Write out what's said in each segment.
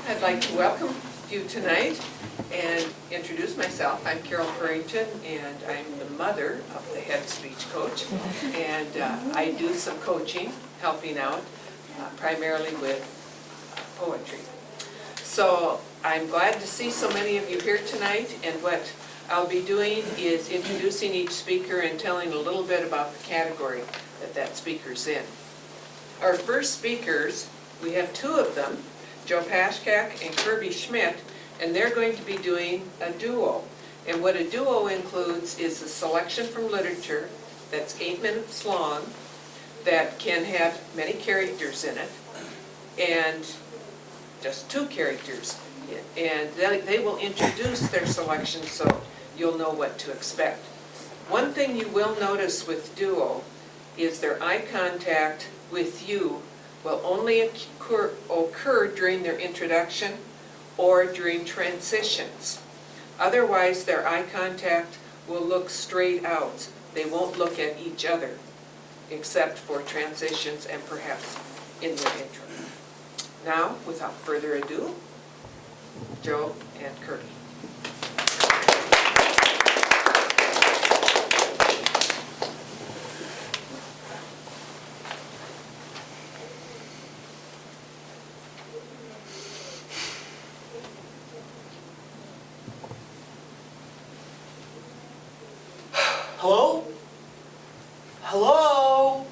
I'd like to welcome you tonight and introduce myself. I'm Carol Purrington, and I'm the mother of the head speech coach. And I do some coaching, helping out, primarily with poetry. So I'm glad to see so many of you here tonight, and what I'll be doing is introducing each speaker and telling a little bit about the category that speaker's in. Our first speakers, we have two of them, Joe Pashkak and Kirby Schmidt, and they're going to be doing a duo. And what a duo includes is a selection from literature that's 8 minutes long, that can have many characters in it, and just 2 characters. And they will introduce their selection so you'll know what to expect. One thing you will notice with duo is their eye contact with you will only occur during their introduction or during transitions. Otherwise, their eye contact will look straight out. They won't look at each other, except for transitions and perhaps in their intro. Now, without further ado, Joe and Kirby. Hello? Hello?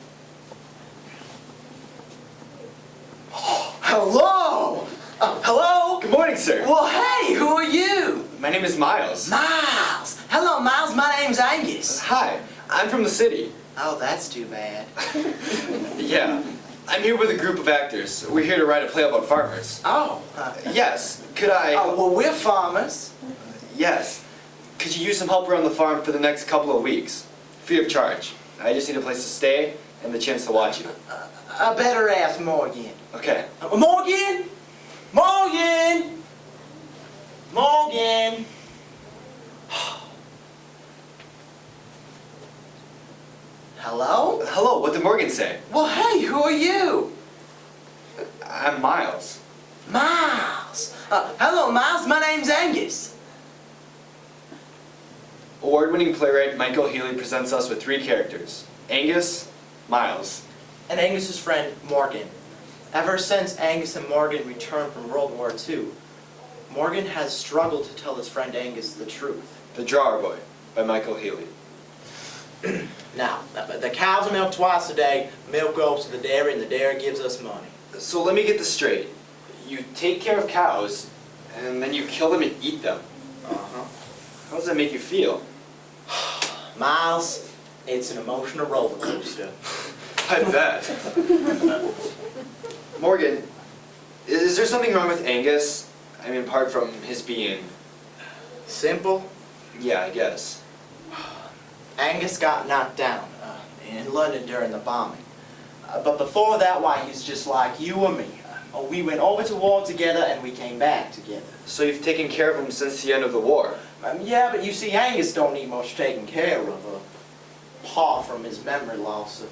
Oh, hello? Hello? Good morning, sir. Well, hey, who are you? My name is Miles. Miles. Hello, Miles. My name's Angus. Hi, I'm from the city. Oh, that's too bad. Yeah, I'm here with a group of actors. We're here to write a play about farmers. Oh. Yes, could I... Oh, well, we're farmers. Yes. Could you use some help around the farm for the next couple of weeks? Free of charge. I just need a place to stay and the chance to watch you. I better ask Morgan. Okay. Morgan? Morgan? Morgan? Hello? Hello, what did Morgan say? Well, hey, who are you? I'm Miles. Miles. Hello, Miles. My name's Angus. Award-winning playwright Michael Healy presents us with 3 characters. Angus, Miles, And Angus's friend, Morgan. Ever since Angus and Morgan returned from World War II, Morgan has struggled to tell his friend Angus the truth. The Drawer Boy by Michael Healy. Now, the cows are milked twice a day, milk goes to the dairy, and the dairy gives us money. So let me get this straight. You take care of cows, and then you kill them and eat them. Uh-huh. How does that make you feel? Miles, it's an emotional roller coaster. I bet. Morgan, is there something wrong with Angus? I mean, apart from his being... Simple. Yeah, I guess. Angus got knocked down in London during the bombing. But before that, why, he's just like you or me. We went over to war together and we came back together. So you've taken care of him since the end of the war? Yeah, but you see, Angus don't need much taking care of, apart from his memory loss.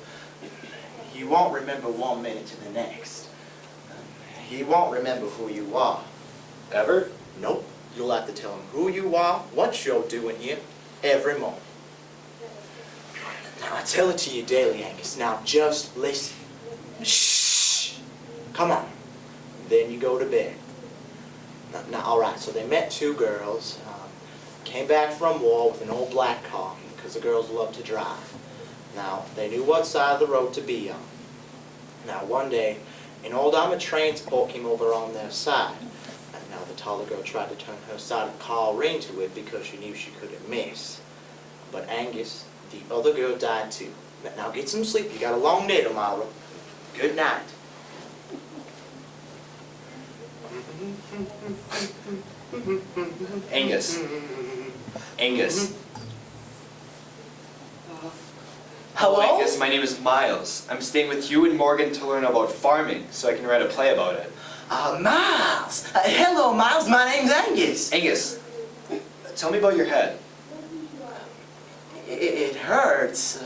He won't remember 1 minute to the next. He won't remember who you are. Ever? Nope. You'll have to tell him who you are, what you're doing here, every moment. Now, I tell it to you daily, Angus. Now, just listen. Shh! Come on. Then you go to bed. Now, all right, so they met 2 girls, came back from war with an old black car, because the girls love to drive. Now, they knew what side of the road to be on. Now, one day, an old armored transport came over on their side. And now, the taller girl tried to turn her side of the car into it because she knew she couldn't miss. But Angus, the other girl, died too. Now, get some sleep. You got a long day tomorrow. Good night. Angus. Angus. Hello? Angus, my name is Miles. I'm staying with you and Morgan to learn about farming so I can write a play about it. Miles. Hello, Miles. My name's Angus. Angus, tell me about your head. It hurts.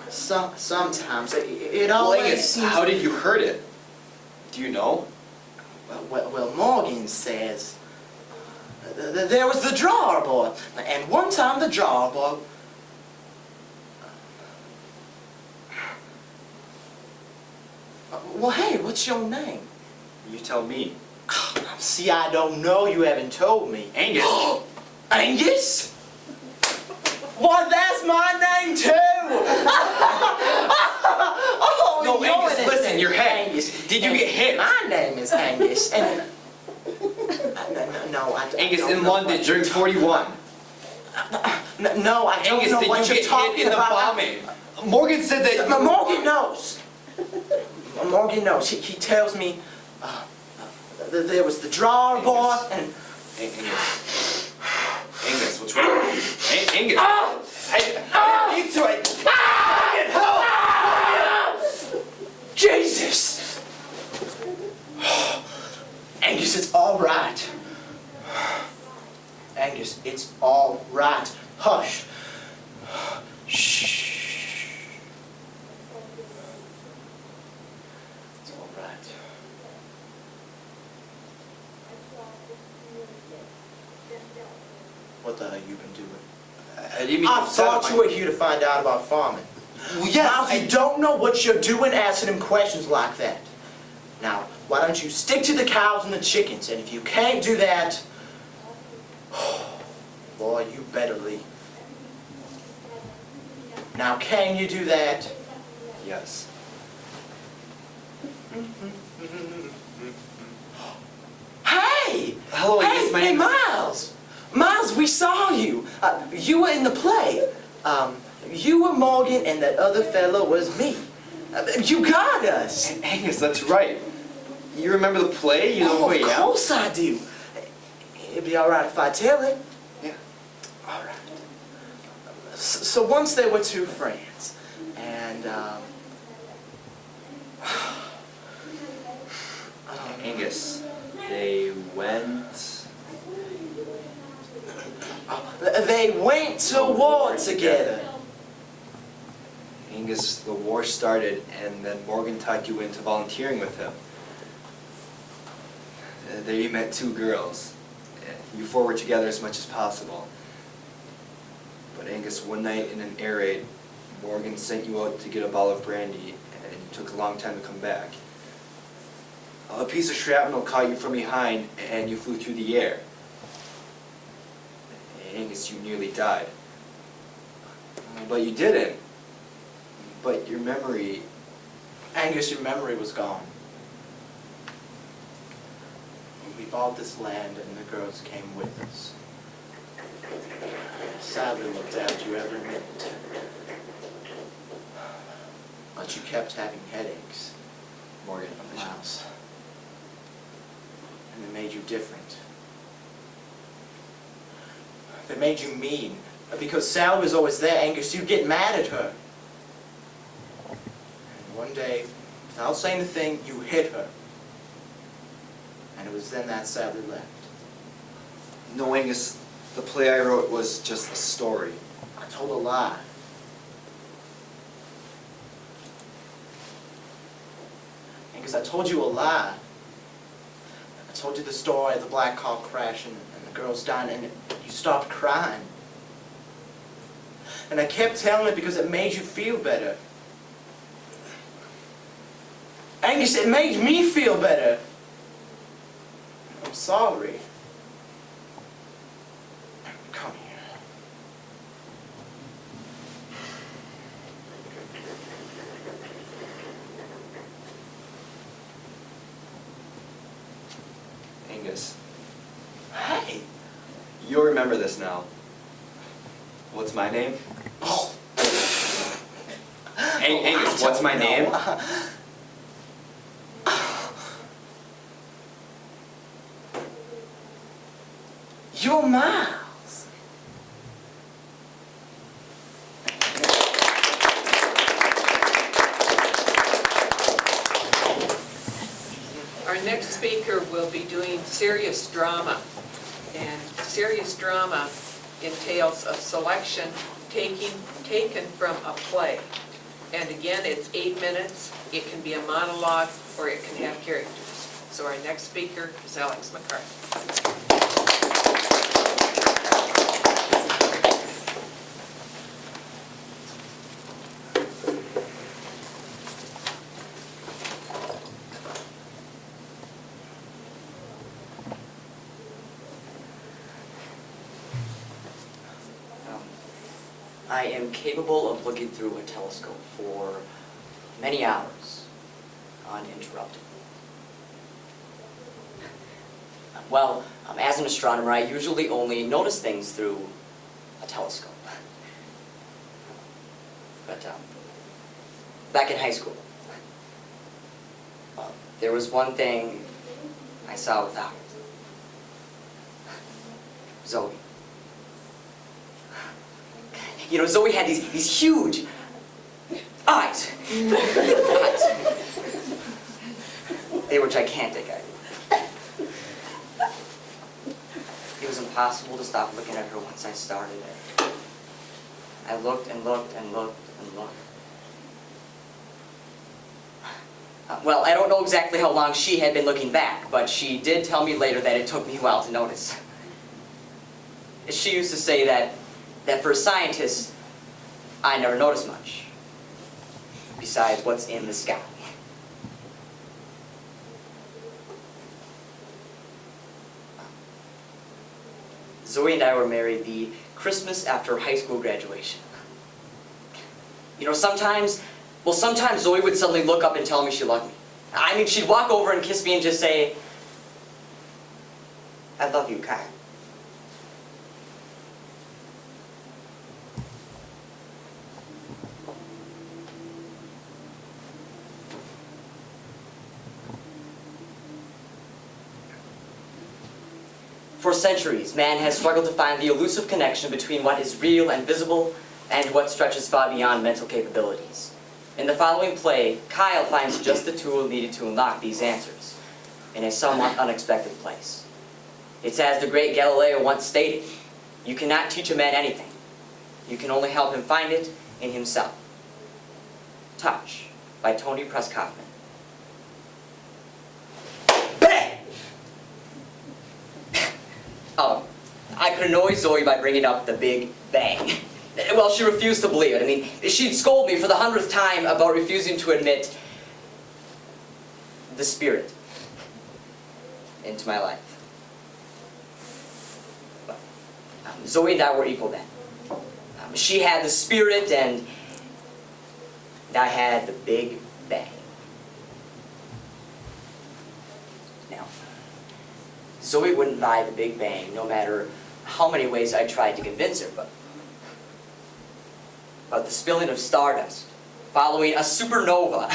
Sometimes. It Well, always Angus, seems... how did you hurt it? Do you know? Well, Morgan says... There was the drawer boy. And one time the drawer boy... Well, hey, what's your name? You tell me. See, I don't know. You haven't told me. Angus! Angus? Well, that's my name too! Oh, No, you're Angus, innocent. listen, your head. Angus. Did you get hit? My name is Angus. And no, I Angus, don't in know London what during you're 41. No, I don't Angus, know did what you you're get talking hit in the about. bombing? Morgan said that... Morgan knows. Morgan knows. He tells me there was the drawer boy and... Angus. Angus, what's wrong? Angus! I need to... Jesus! Angus, it's all right. Angus, it's all right. Hush. Shh. It's all right. What the hell you been doing? I didn't mean I to upset thought my- you were here to find out about farming. Well, yes, Now, you don't know what you're doing asking him questions like that. Now, why don't you stick to the cows and the chickens? And if you can't do that, boy, you better leave. Now, can you do that? Yes. Hey! Hello, Angus, my Hey, name's... Miles! Miles, we saw you. You were in the play. You were Morgan and that other fellow was me. You got us. Angus, that's right. You remember the play? You know Oh, who of I am? course I do. It'd be all right if I tell it. Yeah. All right. So once there were two friends, and Angus, they went... they went to war together. Angus, the war started, and then Morgan talked you into volunteering with him. There you met two girls. You four were together as much as possible. But Angus, one night in an air raid, Morgan sent you out to get a bottle of brandy, and it took a long time to come back. A piece of shrapnel caught you from behind, and you flew through the air. Angus, you nearly died. But you didn't. But your memory... Angus, your memory was gone. We bought this land and the girls came with us. Sadly looked after you every minute. But you kept having headaches, Morgan, Miles. And they made you different. They made you mean. Because Sally was always there, Angus, you'd get mad at her. And one day, without saying a thing, you hit her. And it was then that Sally left. No, Angus, the play I wrote was just a story. I told a lie. Angus, I told you a lie. I told you the story of the black car crash and the girls dying, and you stopped crying. And I kept telling it because it made you feel better. Angus, it made me feel better. I'm sorry. Come here. Angus, Hey. you'll remember this now. What's my name? Oh. Angus, what's my name? You're Miles. we'll be doing serious drama. And serious drama entails a selection taken from a play. And again, it's 8 minutes. It can be a monologue or it can have characters. So our next speaker is Alex McCarthy. I am capable of looking through a telescope for many hours, uninterrupted. Well, as an astronomer, I usually only notice things through a telescope. But back in high school, there was one thing I saw without Zoe. You know, Zoe had these huge eyes. They were gigantic. It was impossible to stop looking at her once I started. I looked and looked and looked and looked. Well, I don't know exactly how long she had been looking back, but she did tell me later that it took me a while to notice. She used to say that for a scientist, I never notice much, besides what's in the sky. Zoe and I were married the Christmas after high school graduation. You know, sometimes Zoe would suddenly look up and tell me she loved me. I mean, she'd walk over and kiss me and just say, "I love you, Kyle." For centuries, man has struggled to find the elusive connection between what is real and visible and what stretches far beyond mental capabilities. In the following play, Kyle finds just the tool needed to unlock these answers in a somewhat unexpected place. It's as the great Galileo once stated, "You cannot teach a man anything. You can only help him find it in himself." Touch by Tony Press-Kaufman. I could annoy Zoe by bringing up the Big Bang. Well, she refused to believe it. I mean, she'd scold me for the 100th time about refusing to admit the Spirit into my life. But, Zoe and I were equal then. She had the Spirit and I had the Big Bang. Now, Zoe wouldn't buy the Big Bang no matter how many ways I tried to convince her, but the spilling of stardust following a supernova,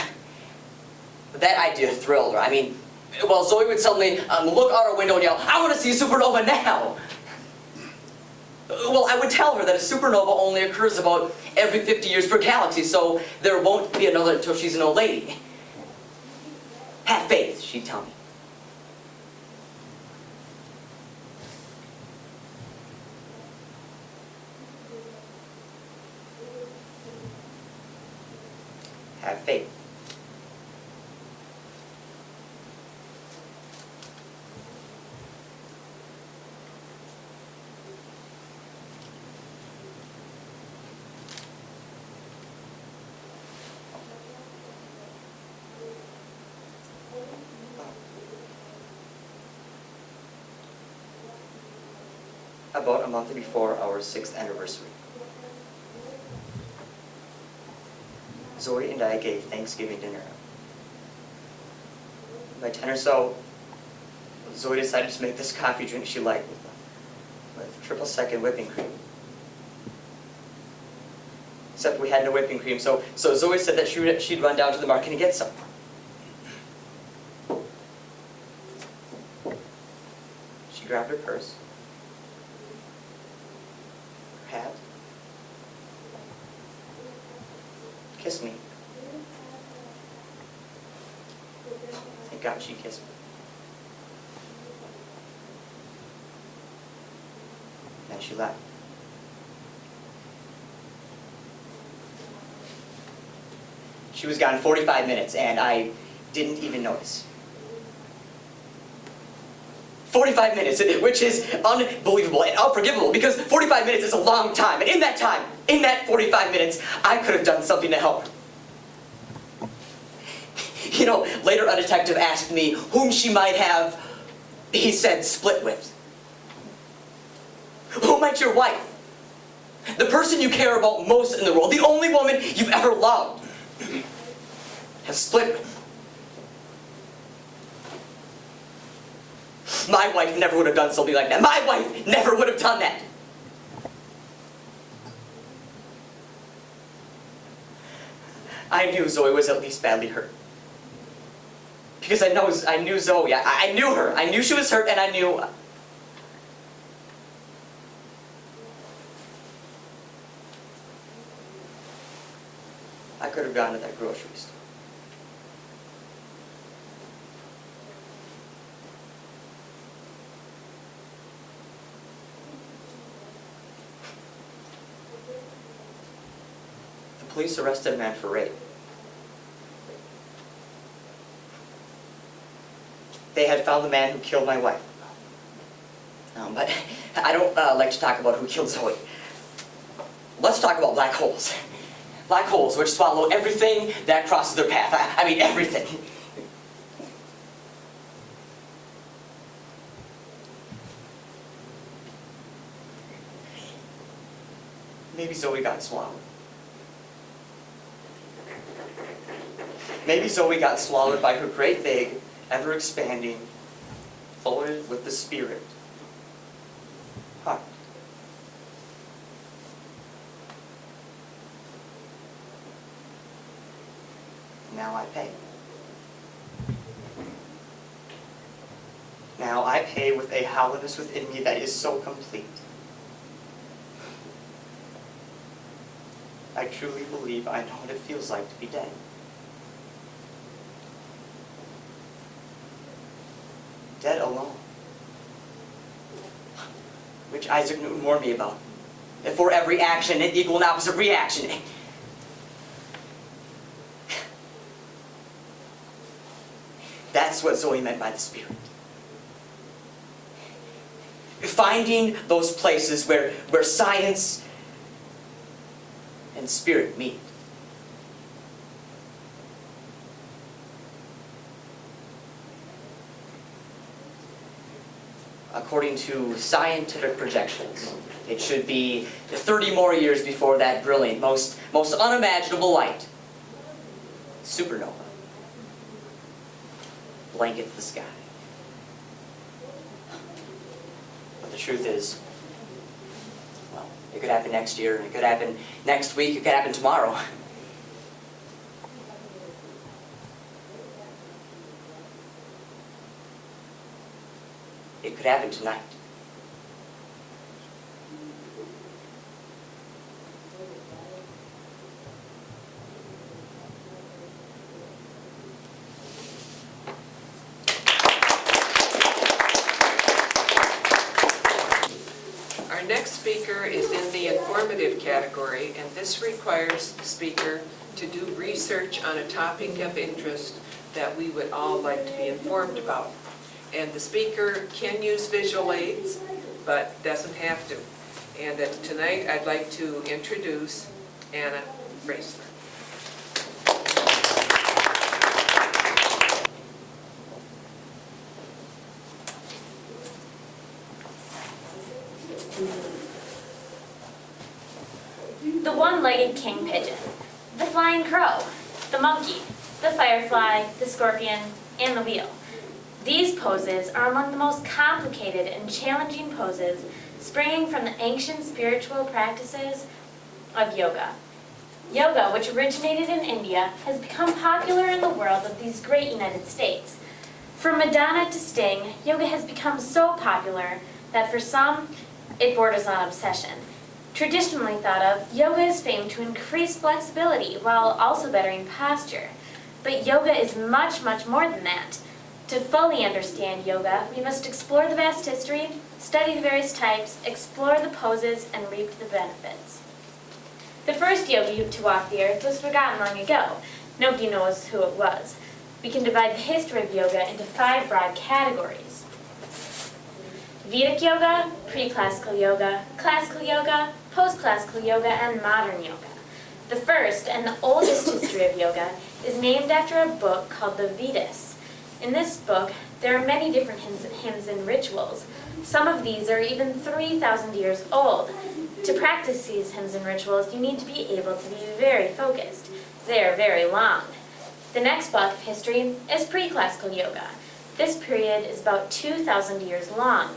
that idea thrilled her. I mean, well, Zoe would suddenly look out her window and yell, "I want to see a supernova now!" Well, I would tell her that a supernova only occurs about every 50 years per galaxy, so there won't be another until she's an old lady. "Have faith," she'd tell me. Have faith. About a month before our 6th anniversary, Zoe and I gave Thanksgiving dinner. By 10 or so, Zoe decided to make this coffee drink she liked with triple second whipping cream. Except we had no whipping cream, so Zoe said that she'd run down to the market and get some. She grabbed her purse, her hat, kissed me. Thank God she kissed me. she left. She was gone 45 minutes, and I didn't even notice. 45 minutes, which is unbelievable and unforgivable, because 45 minutes is a long time, and in that time, in that 45 minutes, I could have done something to help her. You know, later a detective asked me whom she might have, he said, split with. Who might your wife? The person you care about most in the world, the only woman you've ever loved, have split with. My wife never would have done something like that. My wife never would have done that. I knew Zoe was at least badly hurt. Because I knew Zoe. I knew her. I knew she was hurt, and I knew... I could have gone to that grocery store. The police arrested a man for rape. They had found the man who killed my wife. But I don't like to talk about who killed Zoe. Let's talk about black holes. Black holes which swallow everything that crosses their path. I mean everything. Maybe Zoe got swallowed. Maybe Zoe got swallowed by her great big, ever-expanding, loaded with the Spirit heart. Now I pay. Now I pay with a hollowness within me that is so complete. I truly believe I know what it feels like to be dead. Dead alone. Which Isaac Newton warned me about. That for every action, an equal and opposite reaction. That's what Zoe meant by the Spirit. Finding those places where science and spirit meet. According to scientific projections, it should be 30 more years before that brilliant, most unimaginable light, supernova, blankets the sky. But the truth is, well, it could happen next year, it could happen next week, it could happen tomorrow. It could happen tonight. Our next speaker is in the informative category, and this requires the speaker to do research on a topic of interest that we would all like to be informed about. And the speaker can use visual aids, but doesn't have to. And tonight I'd like to introduce Anna Raisler. The one-legged king pigeon, the flying crow, the monkey, the firefly, the scorpion, and the wheel. These poses are among the most complicated and challenging poses springing from the ancient spiritual practices of yoga. Yoga, which originated in India, has become popular in the world of these great United States. From Madonna to Sting, yoga has become so popular that for some, it borders on obsession. Traditionally thought of, yoga is famed to increase flexibility while also bettering posture. But yoga is much, much more than that. To fully understand yoga, we must explore the vast history, study the various types, explore the poses, and reap the benefits. The first yogi to walk the earth was forgotten long ago. Nobody knows who it was. We can divide the history of yoga into 5 broad categories: Vedic yoga, pre-classical yoga, classical yoga, post-classical yoga, and modern yoga. The first and the oldest history of yoga is named after a book called the Vedas. In this book, there are many different hymns and rituals. Some of these are even 3,000 years old. To practice these hymns and rituals, you need to be able to be very focused. They are very long. The next block of history is pre-classical yoga. This period is about 2,000 years long.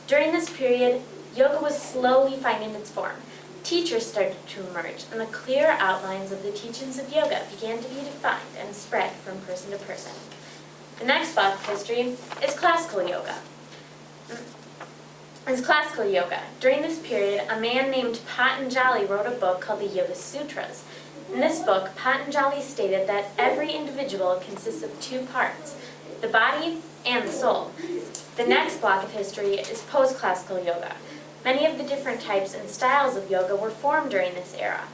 During this period, yoga was slowly finding its form. Teachers started to emerge, and the clear outlines of the teachings of yoga began to be defined and spread from person to person. The next block of history is classical yoga. During this period, a man named Patanjali wrote a book called the Yoga Sutras. In this book, Patanjali stated that every individual consists of 2 parts, the body and the soul. The next block of history is post-classical yoga. Many of the different types and styles of yoga were formed during this era.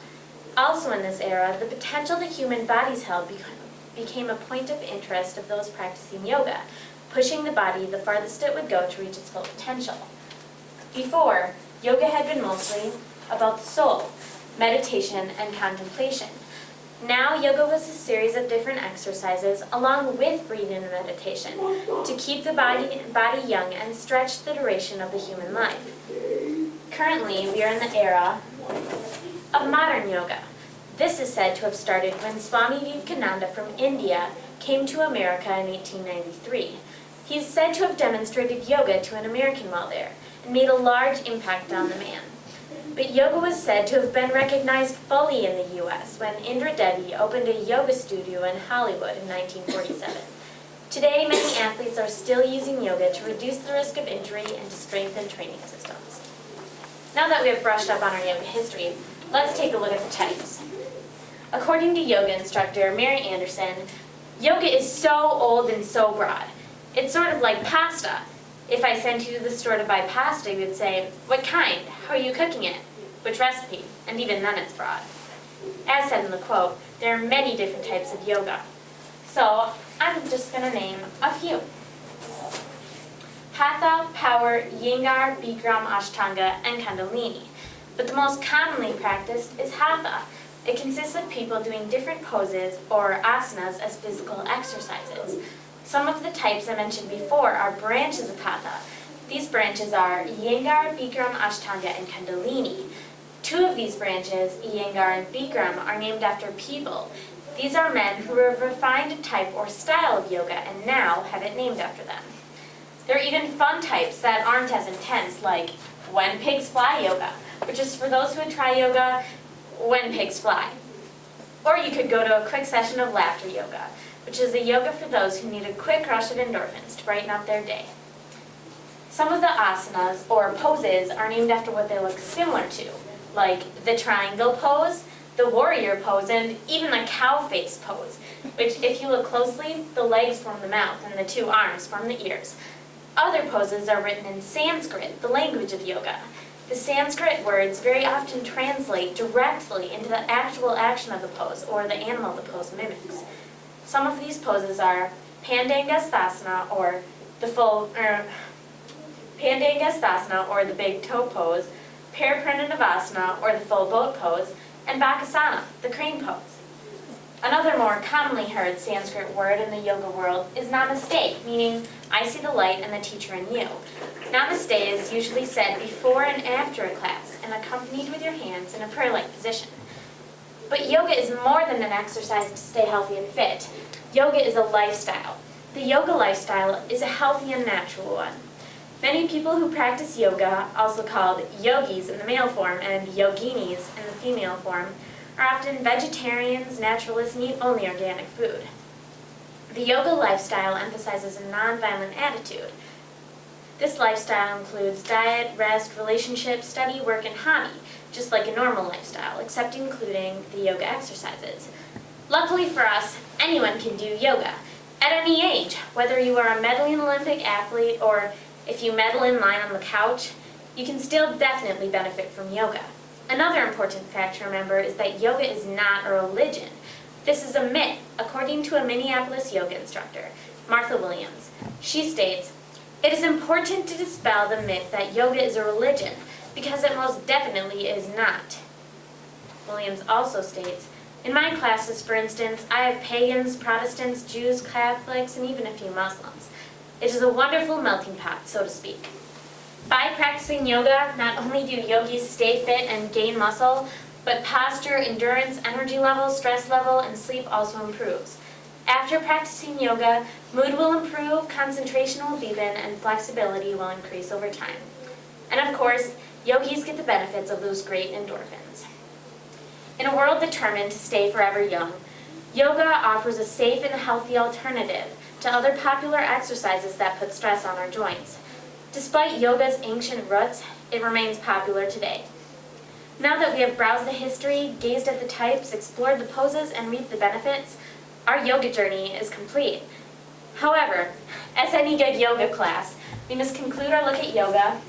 Also in this era, the potential the human bodies held became a point of interest of those practicing yoga, pushing the body the farthest it would go to reach its full potential. Before, yoga had been mostly about the soul, meditation, and contemplation. Now, yoga was a series of different exercises along with breathing and meditation to keep the body young and stretch the duration of the human life. Currently, we are in the era of modern yoga. This is said to have started when Swami Vivekananda from India came to America in 1893. He is said to have demonstrated yoga to an American while there and made a large impact on the man. But yoga was said to have been recognized fully in the U.S. when Indra Devi opened a yoga studio in Hollywood in 1947. Today, many athletes are still using yoga to reduce the risk of injury and to strengthen training systems. Now that we have brushed up on our yoga history, let's take a look at the types. According to yoga instructor Mary Anderson, yoga is so old and so broad. It's sort of like pasta. If I sent you to the store to buy pasta, you would say, "What kind? How are you cooking it? Which recipe?" And even then it's broad. As said in the quote, there are many different types of yoga. So I'm just going to name a few. Hatha, Power, Iyengar, Bikram, Ashtanga, and Kundalini. But the most commonly practiced is Hatha. It consists of people doing different poses or asanas as physical exercises. Some of the types I mentioned before are branches of Hatha. These branches are Iyengar, Bikram, Ashtanga, and Kundalini. 2 of these branches, Iyengar and Bikram, are named after people. These are men who have refined a type or style of yoga and now have it named after them. There are even fun types that aren't as intense, like When Pigs Fly Yoga, which is for those who would try yoga when pigs fly. Or you could go to a quick session of Laughter Yoga, which is a yoga for those who need a quick rush of endorphins to brighten up their day. Some of the asanas, or poses, are named after what they look similar to, like the triangle pose, the warrior pose, and even the cow face pose, which, if you look closely, the legs form the mouth and the 2 arms form the ears. Other poses are written in Sanskrit, the language of yoga. The Sanskrit words very often translate directly into the actual action of the pose, or the animal the pose mimics. Some of these poses are Pandangasthasana, or the big toe pose, Paraprananavasana, or the full boat pose, and Bakasana, the crane pose. Another more commonly heard Sanskrit word in the yoga world is namaste, meaning I see the light and the teacher in you. Namaste is usually said before and after a class and accompanied with your hands in a prayer-like position. But yoga is more than an exercise to stay healthy and fit. Yoga is a lifestyle. The yoga lifestyle is a healthy and natural one. Many people who practice yoga, also called yogis in the male form and yoginis in the female form, are often vegetarians, naturalists, and eat only organic food. The yoga lifestyle emphasizes a nonviolent attitude. This lifestyle includes diet, rest, relationships, study, work, and hobby, just like a normal lifestyle, except including the yoga exercises. Luckily for us, anyone can do yoga, at any age, whether you are a medaling Olympic athlete or If you meddle in lying on the couch, you can still definitely benefit from yoga. Another important fact to remember is that yoga is not a religion. This is a myth, according to a Minneapolis yoga instructor, Martha Williams. She states, "It is important to dispel the myth that yoga is a religion, because it most definitely is not." Williams also states, "In my classes, for instance, I have pagans, Protestants, Jews, Catholics, and even a few Muslims. It is a wonderful melting pot, so to speak." By practicing yoga, not only do yogis stay fit and gain muscle, but posture, endurance, energy level, stress level, and sleep also improves. After practicing yoga, mood will improve, concentration will deepen, and flexibility will increase over time. And of course, yogis get the benefits of those great endorphins. In a world determined to stay forever young, yoga offers a safe and healthy alternative to other popular exercises that put stress on our joints. Despite yoga's ancient roots, it remains popular today. Now that we have browsed the history, gazed at the types, explored the poses, and reaped the benefits, our yoga journey is complete. However, as any good yoga class, we must conclude our look at yoga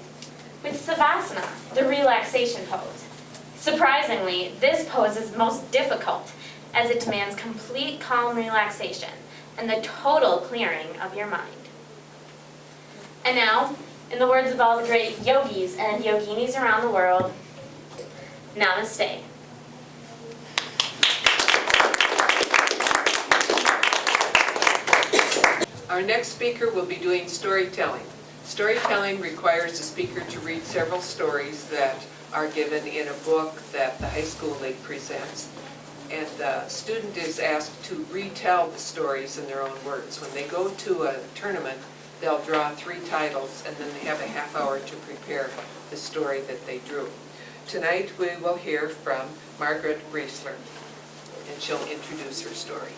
with Savasana, the relaxation pose. Surprisingly, this pose is most difficult as it demands complete calm relaxation and the total clearing of your mind. And now, in the words of all the great yogis and yoginis around the world, namaste. Our next speaker will be doing storytelling. Storytelling requires the speaker to read several stories that are given in a book that the high school league presents. And the student is asked to retell the stories in their own words. When they go to a tournament, they'll draw 3 titles and then they have a half hour to prepare the story that they drew. Tonight we will hear from Margaret Riesler, and she'll introduce her story.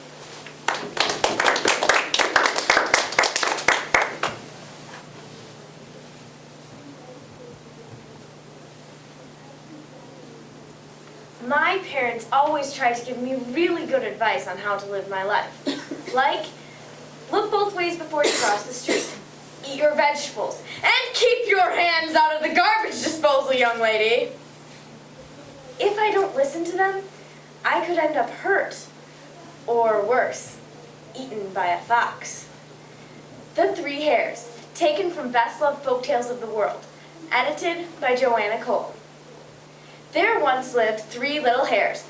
My parents always tried to give me really good advice on how to live my life. Like, look both ways before you cross the street. Eat your vegetables. And keep your hands out of the garbage disposal, young lady. If I don't listen to them, I could end up hurt. Or worse, eaten by a fox. The Three Hares, taken from Best Loved Folktales of the World, edited by Joanna Cole. There once lived 3 little hares.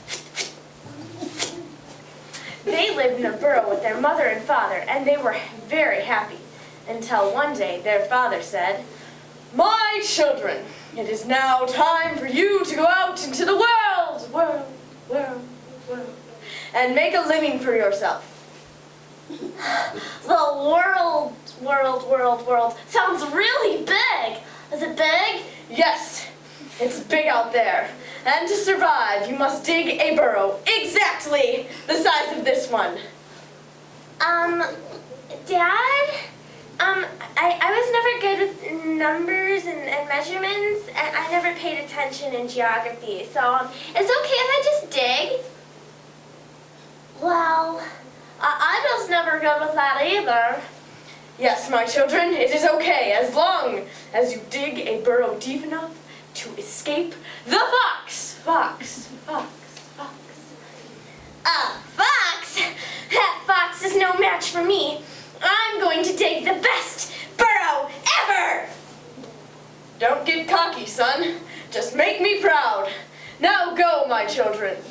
They lived in a burrow with their mother and father, and they were very happy, until one day their father said, "My children, it is now time for you to go out into the world, and make a living for yourself." The world sounds really big. Is it big? Yes, it's big out there. And to survive, you must dig a burrow exactly the size of this one. Dad? I was never good with numbers and measurements, and I never paid attention in geography, so it's okay if I just dig? Well, I was never good with that either. Yes, my children, it is okay as long as you dig a burrow deep enough to escape the fox. Fox. A fox? That fox is no match for me. I'm going to dig the best burrow ever! Don't get cocky, son. Just make me proud. Now go, my children.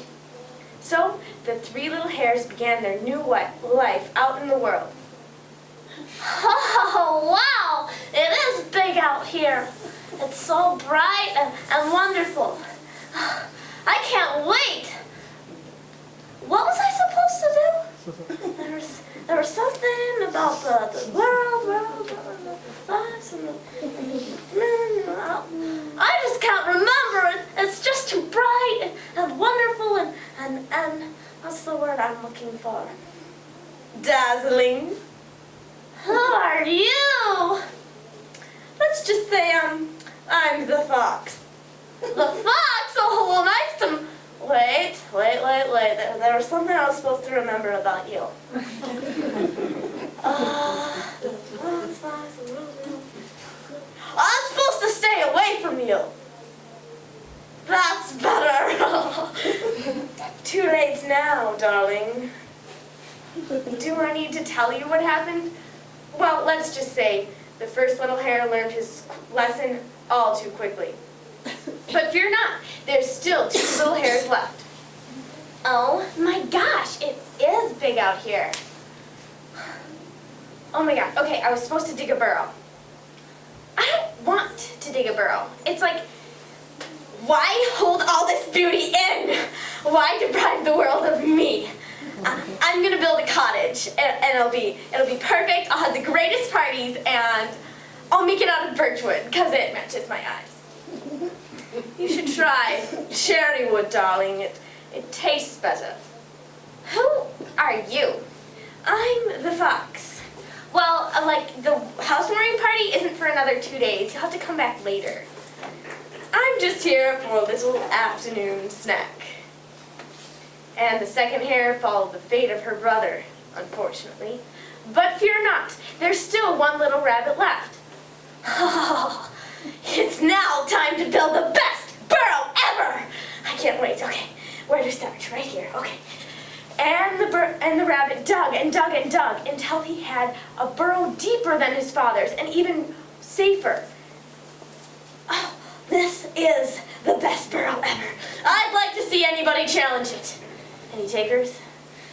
So, the 3 little hares began their new life out in the world. Oh, wow! It is big out here. It's so bright and wonderful. I can't wait. What was I supposed to do? There was something about the world, the fox, and I just can't remember. It's just too bright and wonderful and what's the word I'm looking for? Dazzling. Who are you? Let's just say I'm the fox. The fox? Oh, well, nice to... Wait. There was something I was supposed to remember about you. I'm supposed to stay away from you. That's better. Too late now, darling. Do I need to tell you what happened? Well, let's just say the first little hare learned his lesson all too quickly. But fear not, there's still 2 little hares left. Oh my gosh, it is big out here. Oh my god, okay, I was supposed to dig a burrow. I don't want to dig a burrow. It's like, why hold all this beauty in? Why deprive the world of me? I'm gonna build a cottage, and it'll be perfect. I'll have the greatest parties, and I'll make it out of birchwood, because it matches my eyes. You should try cherry wood, darling. It tastes better. Who are you? I'm the fox. Well, like, the housewarming party isn't for another 2 days. You'll have to come back later. I'm just here for a little afternoon snack. And the second hare followed the fate of her brother, unfortunately. But fear not, there's still 1 little rabbit left. Oh, it's now time to build the best burrow ever! I can't wait. Okay, where to start? Right here. Okay. And the rabbit dug and dug and dug until he had a burrow deeper than his father's and even safer. Oh, this is the best burrow ever. I'd like to see anybody challenge it. Any takers?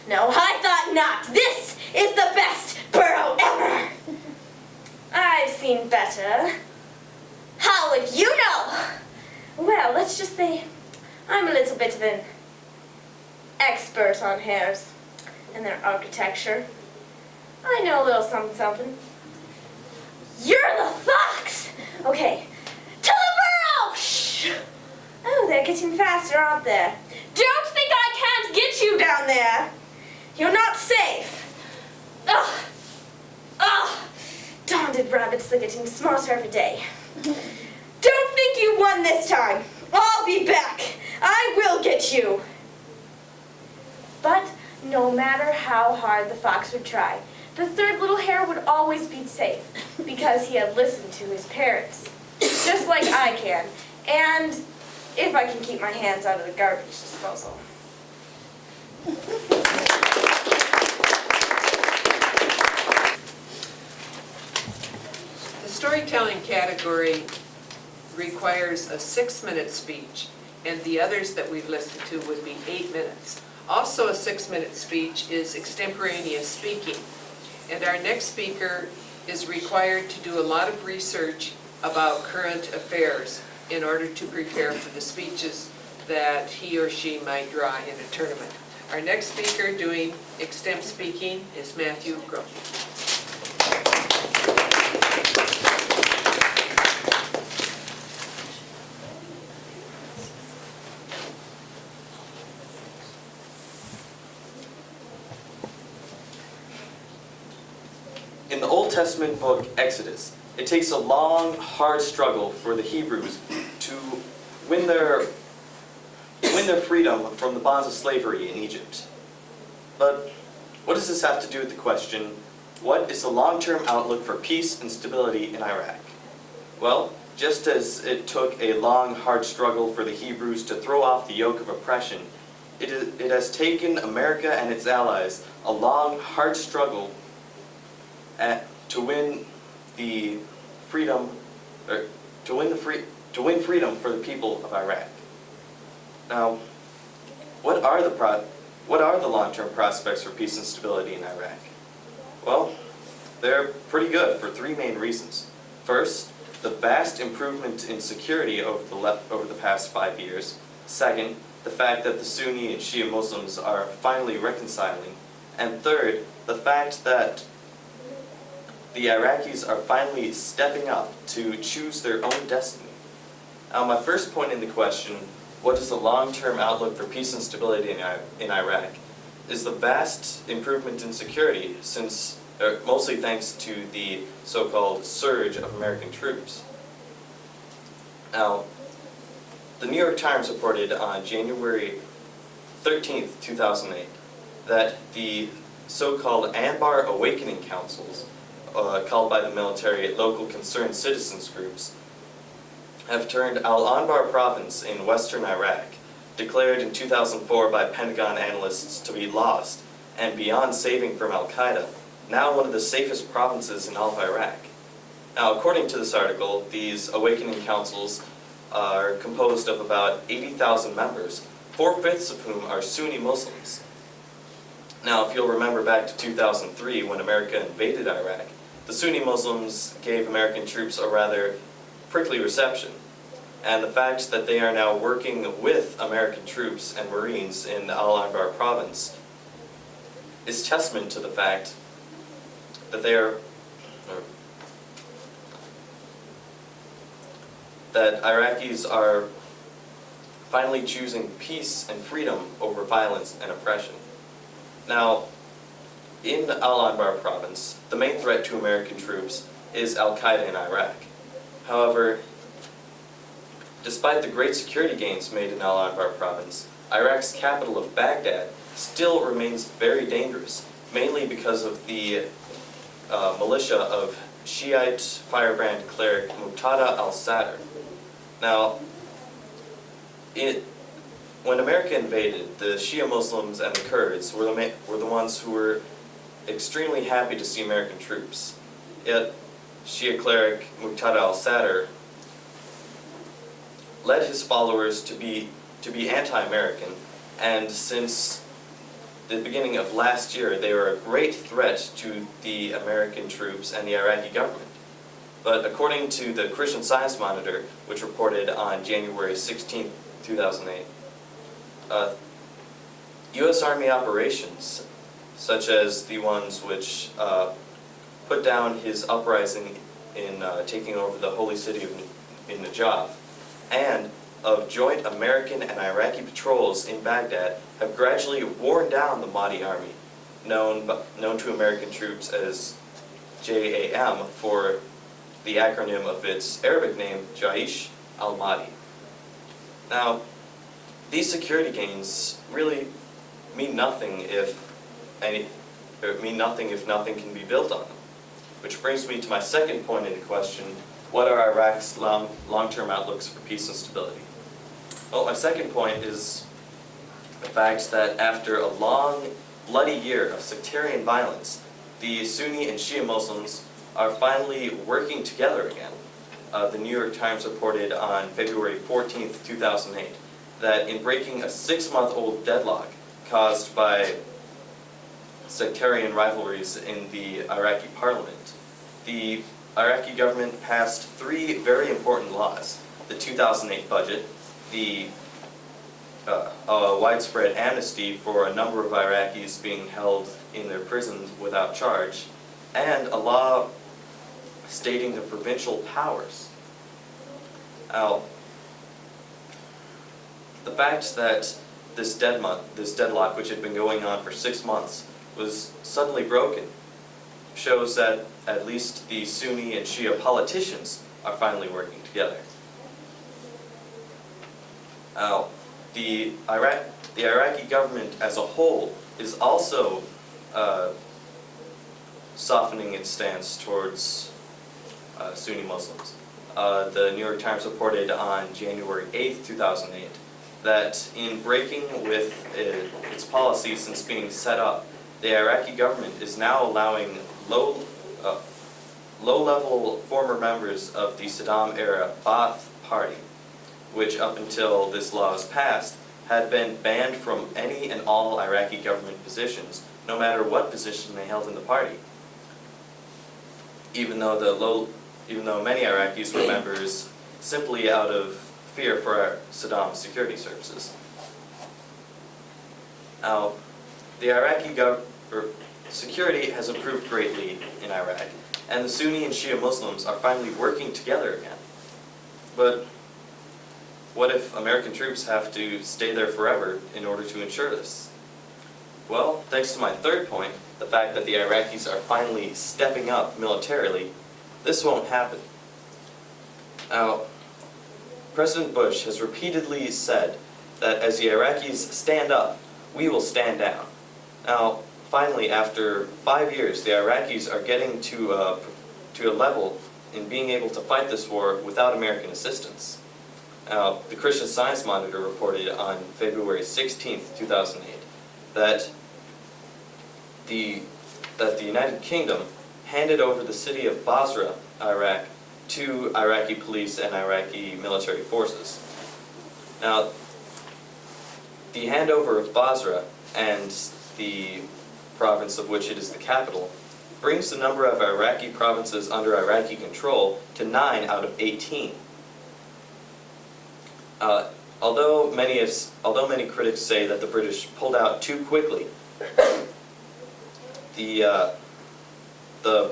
No, I thought not. This is the best burrow ever. I've seen better. How would you know? Well, let's just say I'm a little bit of an expert on hares and their architecture. I know a little something something. You're the fox! Okay, to the burrow! Shh! Oh, they're getting faster, aren't they? Don't think I can't get you down there. You're not safe. Ugh! Ugh! Darned rabbits, they're getting smarter every day. Don't think you won this time. I'll be back. I will get you. But no matter how hard the fox would try, the third little hare would always be safe because he had listened to his parents, just like I can, and if I can keep my hands out of the garbage disposal. The storytelling category requires a 6-minute speech, and the others that we've listened to would be 8 minutes. Also a 6-minute speech is extemporaneous speaking, and our next speaker is required to do a lot of research about current affairs in order to prepare for the speeches that he or she might draw in a tournament. Our next speaker doing extemp speaking is Matthew Groh. In the Old Testament book, Exodus, it takes a long, hard struggle for the Hebrews to win their freedom from the bonds of slavery in Egypt. But what does this have to do with the question, what is the long-term outlook for peace and stability in Iraq? Well, just as it took a long, hard struggle for the Hebrews to throw off the yoke of oppression, it has taken America and its allies a long, hard struggle to win freedom for the people of Iraq. Now, what are the long-term prospects for peace and stability in Iraq? Well, they're pretty good for 3 main reasons. First, the vast improvement in security over the past 5 years. Second, the fact that the Sunni and Shia Muslims are finally reconciling. And third, the fact that the Iraqis are finally stepping up to choose their own destiny. Now, my first point in the question, what is the long-term outlook for peace and stability in Iraq, is the vast improvement in security mostly thanks to the so-called surge of American troops. Now, the New York Times reported on January 13th, 2008, that the so-called Anbar Awakening Councils, called by the military local concerned citizens groups, have turned Al-Anbar province in western Iraq, declared in 2004 by Pentagon analysts to be lost and beyond saving from Al-Qaeda, now one of the safest provinces in all of Iraq. Now, according to this article, these awakening councils are composed of about 80,000 members, 4/5 of whom are Sunni Muslims. Now, if you'll remember back to 2003 when America invaded Iraq, the Sunni Muslims gave American troops a rather prickly reception. And the fact that they are now working with American troops and Marines in Al-Anbar province is testament to the fact that that Iraqis are finally choosing peace and freedom over violence and oppression. Now, in Al-Anbar province, the main threat to American troops is Al-Qaeda in Iraq. However, despite the great security gains made in Al-Anbar province, Iraq's capital of Baghdad still remains very dangerous, mainly because of the militia of Shiite firebrand cleric Muqtada al-Sadr. Now, when America invaded, the Shia Muslims and the Kurds were the ones who were extremely happy to see American troops. Yet, Shia cleric Muqtada al-Sadr led his followers to be anti-American, and since the beginning of last year, they were a great threat to the American troops and the Iraqi government. But according to the Christian Science Monitor, which reported on January 16, 2008, U.S. Army operations, such as the ones which put down his uprising in taking over the holy city of Najaf, and of joint American and Iraqi patrols in Baghdad, have gradually worn down the Mahdi army, known to American troops as JAM for the acronym of its Arabic name, Jaish al-Mahdi. Now, these security gains really mean nothing if nothing can be built on them. Which brings me to my second point in question: what are Iraq's long-term outlooks for peace and stability? Well, my second point is the fact that after a long, bloody year of sectarian violence, the Sunni and Shia Muslims are finally working together again. The New York Times reported on February 14, 2008, that in breaking a 6-month-old deadlock caused by sectarian rivalries in the Iraqi parliament, the Iraqi government passed 3 very important laws: the 2008 budget, the widespread amnesty for a number of Iraqis being held in their prisons without charge, and a law stating the provincial powers. Now, the fact that this deadlock, which had been going on for 6 months, was suddenly broken shows that at least the Sunni and Shia politicians are finally working together. Now, the Iraqi government as a whole is also softening its stance towards Sunni Muslims. The New York Times reported on January 8, 2008, that in breaking with its policy since being set up, the Iraqi government is now allowing low-level former members of the Saddam-era Ba'ath Party, which up until this law was passed, had been banned from any and all Iraqi government positions, no matter what position they held in the party. Even though many Iraqis were members simply out of fear for Saddam's security services. Now, the Iraqi security has improved greatly in Iraq, and the Sunni and Shia Muslims are finally working together again. But what if American troops have to stay there forever in order to ensure this? Well, thanks to my third point, the fact that the Iraqis are finally stepping up militarily, this won't happen. Now, President Bush has repeatedly said that as the Iraqis stand up, we will stand down. Now, finally, after 5 years, the Iraqis are getting to a level in being able to fight this war without American assistance. The Christian Science Monitor reported on February 16th, 2008, that the United Kingdom handed over the city of Basra, Iraq, to Iraqi police and Iraqi military forces. Now, the handover of Basra and the province of which it is the capital brings the number of Iraqi provinces under Iraqi control to 9 out of 18. Although many critics say that the British pulled out too quickly, the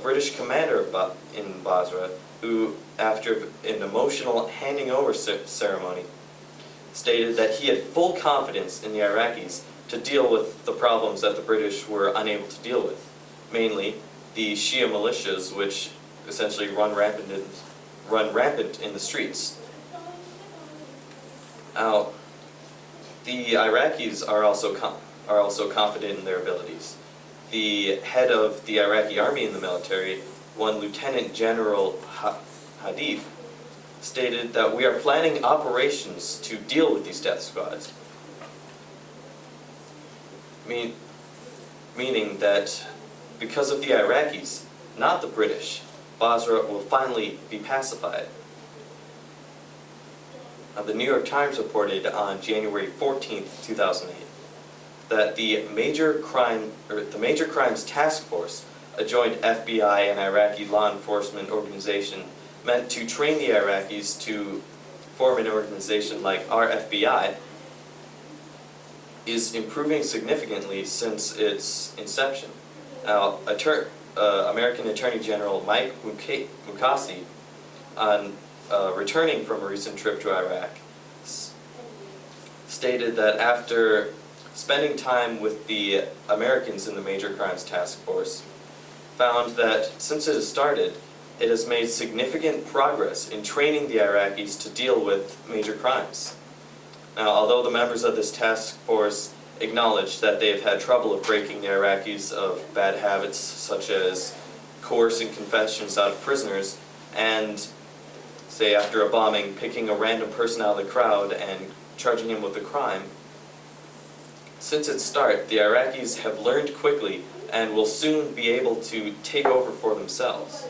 British commander in Basra, who, after an emotional handing over ceremony, stated that he had full confidence in the Iraqis to deal with the problems that the British were unable to deal with, mainly the Shia militias, which essentially run rampant in the streets. Now, the Iraqis are also confident in their abilities. The head of the Iraqi army in the military, one Lieutenant General Hadif, stated that we are planning operations to deal with these death squads. Meaning that because of the Iraqis, not the British, Basra will finally be pacified. The New York Times reported on January 14th, 2008, that the Major Crimes Task Force, a joint FBI and Iraqi law enforcement organization meant to train the Iraqis to form an organization like our FBI, is improving significantly since its inception. Now, American Attorney General Mike Mukasey, on returning from a recent trip to Iraq, stated that after spending time with the Americans in the Major Crimes Task Force, found that since it has started, it has made significant progress in training the Iraqis to deal with major crimes. Now, although the members of this task force acknowledge that they have had trouble of breaking the Iraqis of bad habits such as coercing confessions out of prisoners and, say after a bombing, picking a random person out of the crowd and charging him with a crime, since its start, the Iraqis have learned quickly and will soon be able to take over for themselves.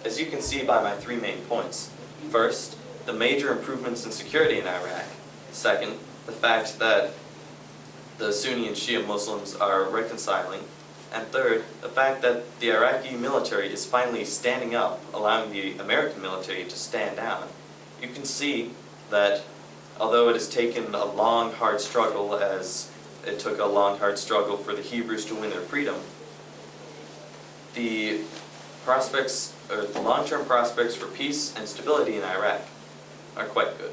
As you can see by my 3 main points, first, the major improvements in security in Iraq. Second, the fact that the Sunni and Shia Muslims are reconciling. And third, the fact that the Iraqi military is finally standing up, allowing the American military to stand down. You can see that although it has taken a long, hard struggle, as it took a long, hard struggle for the Hebrews to win their freedom, the prospects, or the long-term prospects for peace and stability in Iraq are quite good.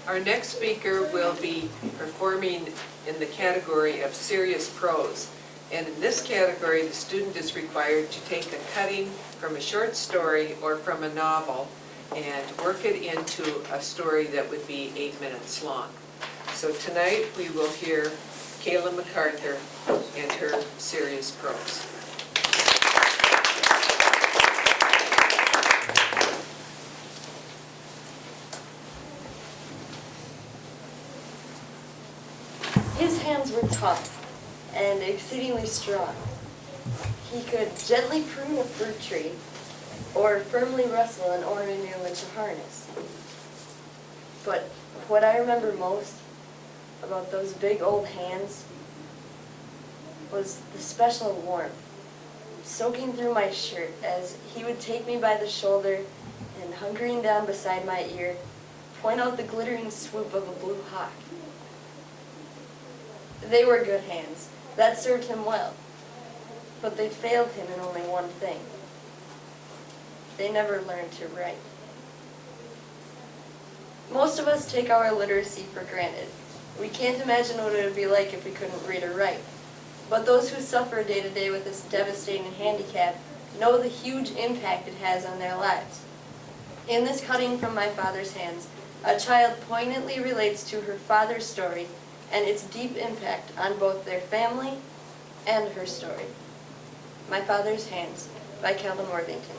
Our next speaker will be performing in the category of serious prose. And in this category, the student is required to take a cutting from a short story or from a novel and work it into a story that would be 8 minutes long. So tonight we will hear Kayla MacArthur and her serious prose. His hands were tough and exceedingly strong. He could gently prune a fruit tree or firmly wrestle an ornament into harness. But what I remember most about those big old hands was the special warmth soaking through my shirt as he would take me by the shoulder and, hunkering down beside my ear, point out the glittering swoop of a blue hawk. They were good hands. That served him well. But they failed him in only one thing. They never learned to write. Most of us take our literacy for granted. We can't imagine what it would be like if we couldn't read or write. But those who suffer day to day with this devastating handicap know the huge impact it has on their lives. In this cutting from my father's hands, a child poignantly relates to her father's story and its deep impact on both their family and her story. My Father's Hands by Calvin Worthington.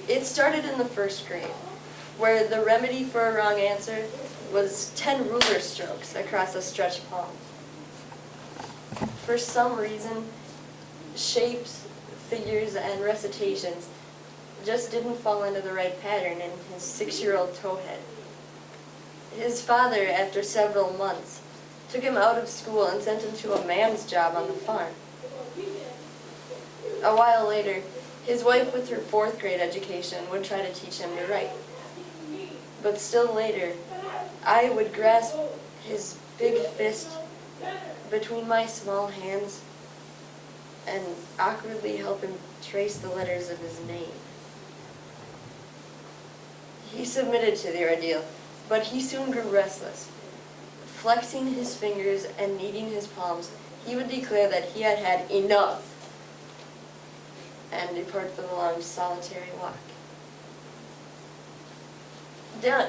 It started in the first grade, where the remedy for a wrong answer was 10 ruler strokes across a stretched palm. For some reason, shapes, figures, and recitations just didn't fall into the right pattern in his 6-year-old towhead. His father, after several months, took him out of school and sent him to a man's job on the farm. A while later, his wife with her 4th grade education would try to teach him to write. But still later, I would grasp his big fist between my small hands and awkwardly help him trace the letters of his name. He submitted to the ordeal, but he soon grew restless. Flexing his fingers and kneading his palms, he would declare that he had had enough and depart for the long solitary walk.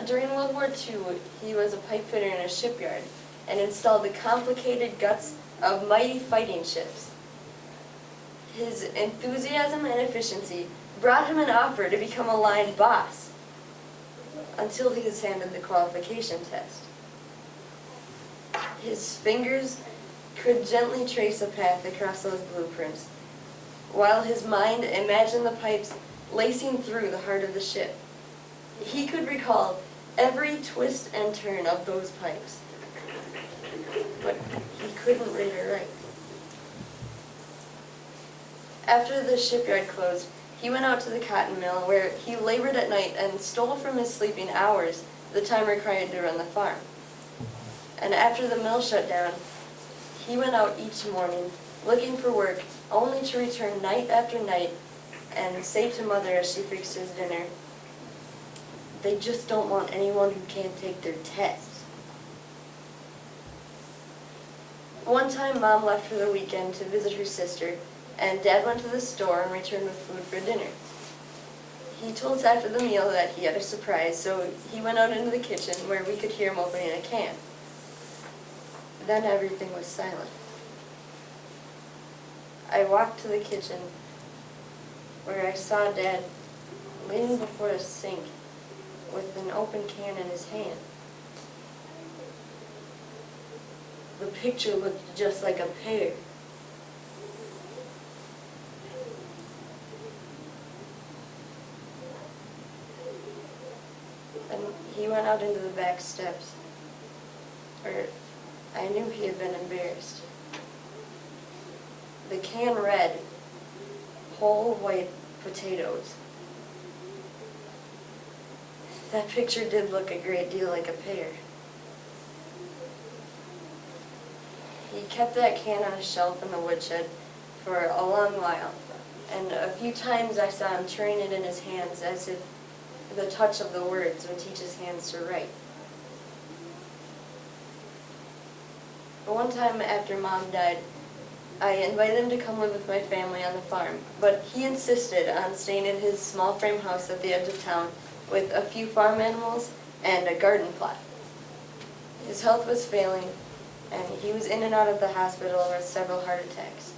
During World War II, he was a pipe fitter in a shipyard and installed the complicated guts of mighty fighting ships. His enthusiasm and efficiency brought him an offer to become a line boss until he was handed the qualification test. His fingers could gently trace a path across those blueprints, while his mind imagined the pipes lacing through the heart of the ship. He could recall every twist and turn of those pipes, but he couldn't read or write. After the shipyard closed, he went out to the cotton mill where he labored at night and stole from his sleeping hours the time required to run the farm. And after the mill shut down, he went out each morning looking for work, only to return night after night and say to Mother as she fixed his dinner, "They just don't want anyone who can't take their tests." One time, Mom left for the weekend to visit her sister, and Dad went to the store and returned with food for dinner. He told us after the meal that he had a surprise, so he went out into the kitchen where we could hear him opening a can. Then everything was silent. I walked to the kitchen where I saw Dad leaning before a sink with an open can in his hand. The picture looked just like a pear. And he went out into the back steps, where I knew he had been embarrassed. The can read, "Whole white potatoes." That picture did look a great deal like a pear. He kept that can on a shelf in the woodshed for a long while, and a few times I saw him turning it in his hands as if the touch of the words would teach his hands to write. But one time after Mom died, I invited him to come live with my family on the farm, but he insisted on staying in his small frame house at the edge of town with a few farm animals and a garden plot. His health was failing, and he was in and out of the hospital with several heart attacks.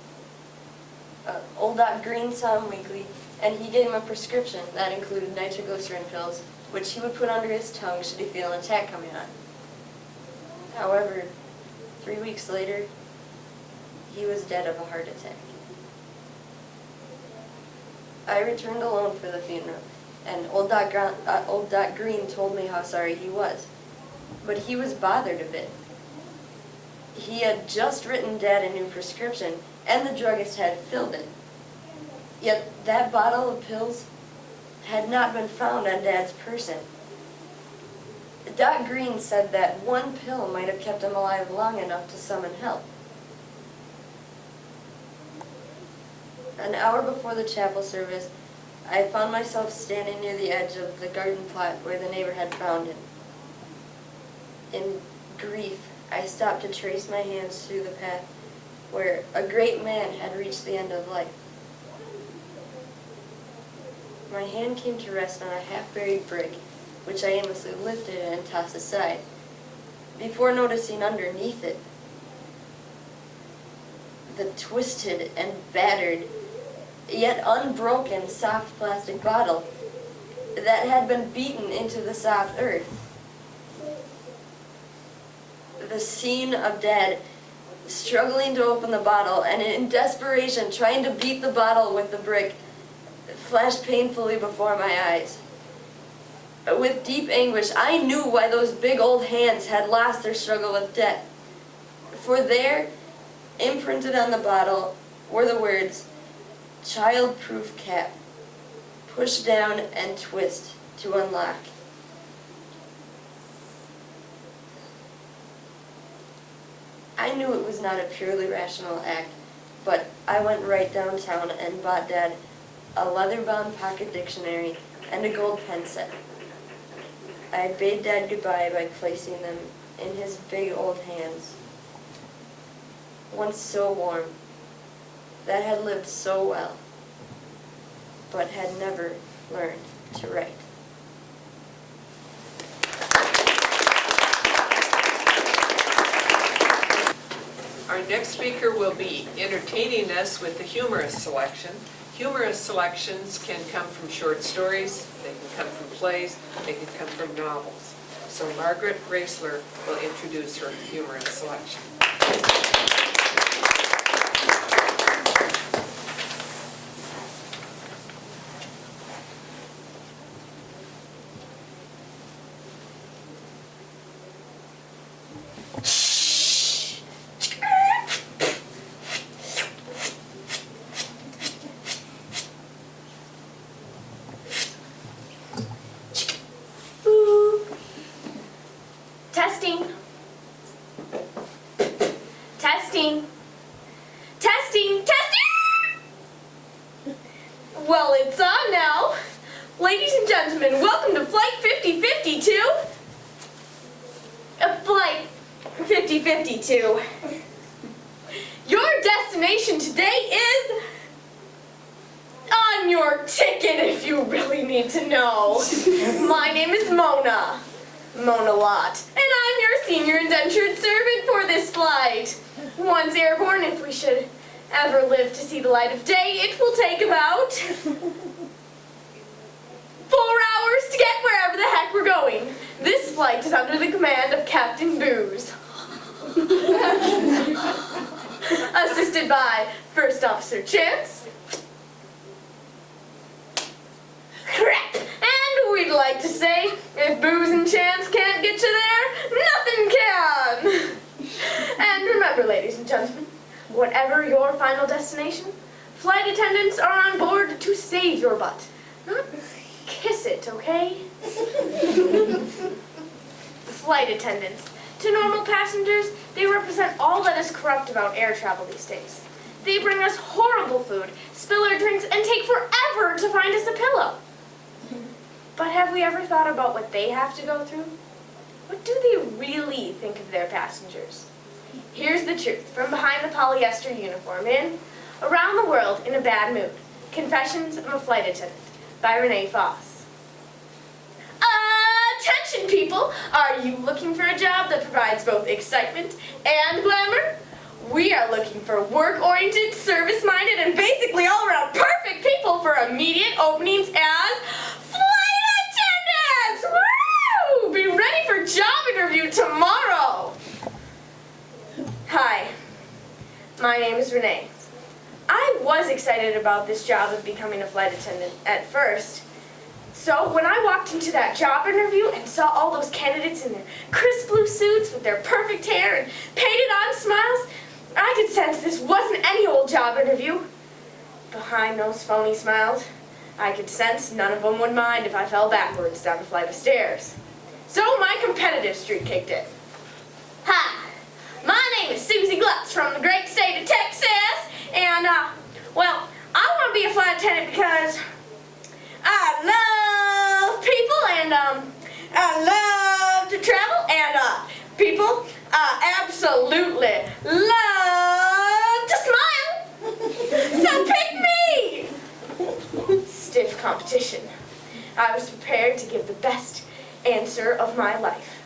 Old Doc Green saw him weekly, and he gave him a prescription that included nitroglycerin pills, which he would put under his tongue should he feel an attack coming on. However, 3 weeks later, he was dead of a heart attack. I returned alone for the funeral, and Old Doc Green told me how sorry he was. But he was bothered a bit. He had just written Dad a new prescription, and the druggist had filled it. Yet that bottle of pills had not been found on Dad's person. Doc Green said that one pill might have kept him alive long enough to summon help. An hour before the chapel service, I found myself standing near the edge of the garden plot where the neighbor had found him. In grief, I stopped to trace my hands through the path where a great man had reached the end of life. My hand came to rest on a half-buried brick, which I aimlessly lifted and tossed aside, before noticing underneath it the twisted and battered, yet unbroken soft plastic bottle that had been beaten into the soft earth. The scene of Dad struggling to open the bottle and in desperation trying to beat the bottle with the brick flashed painfully before my eyes. With deep anguish, I knew why those big old hands had lost their struggle with death. For there, imprinted on the bottle, were the words, "Child-proof cap. Push down and twist to unlock." I knew it was not a purely rational act, but I went right downtown and bought Dad a leather-bound pocket dictionary and a gold pen set. I bade Dad goodbye by placing them in his big old hands, once so warm, that had lived so well, but had never learned to write. Our next speaker will be entertaining us with the humorous selection. Humorous selections can come from short stories, they can come from plays, they can come from novels. So Margaret Raisler will introduce her humorous selection. Testing. Testing. Testing. Testing! Well, it's on now. Ladies and gentlemen, welcome to Flight 5052. Flight 5052. Your destination today is on your ticket, if you really need to know. My name is Mona Lott, and I'm your senior indentured servant for this flight. Once airborne, if we should ever live to see the light of day, it will take about 4 hours to get wherever the heck we're going. This flight is under the command of Captain Booze, assisted by First Officer Chance. Crap! And we'd like to say, if Booze and Chance can't get you there, nothing can! And remember, ladies and gentlemen, whatever your final destination, flight attendants are on board to save your butt, not kiss it, okay? Flight attendants. To normal passengers, they represent all that is corrupt about air travel these days. They bring us horrible food, spill our drinks, and take forever to find us a pillow. But have we ever thought about what they have to go through? What do they really think of their passengers? Here's the truth from behind the polyester uniform in Around the World in a Bad Mood, Confessions of a Flight Attendant by Renee Foss. Attention people! Are you looking for a job that provides both excitement and glamour? We are looking for work-oriented, service-minded, and basically all-around perfect people for immediate openings as flight attendants! Woo! Be ready for job interview tomorrow! Hi, my name is Renee. I was excited about this job of becoming a flight attendant at first. So when I walked into that job interview and saw all those candidates in their crisp blue suits with their perfect hair and painted on smiles, I could sense this wasn't any old job interview. Behind those phony smiles, I could sense none of them would mind if I fell backwards down a flight of stairs. So my competitive streak kicked in. Hi, my name is Susie Glutz from the great state of Texas, and well, I want to be a flight attendant because I love people and I love to travel and people I absolutely love to smile. So pick me! Stiff competition. I was prepared to give the best answer of my life.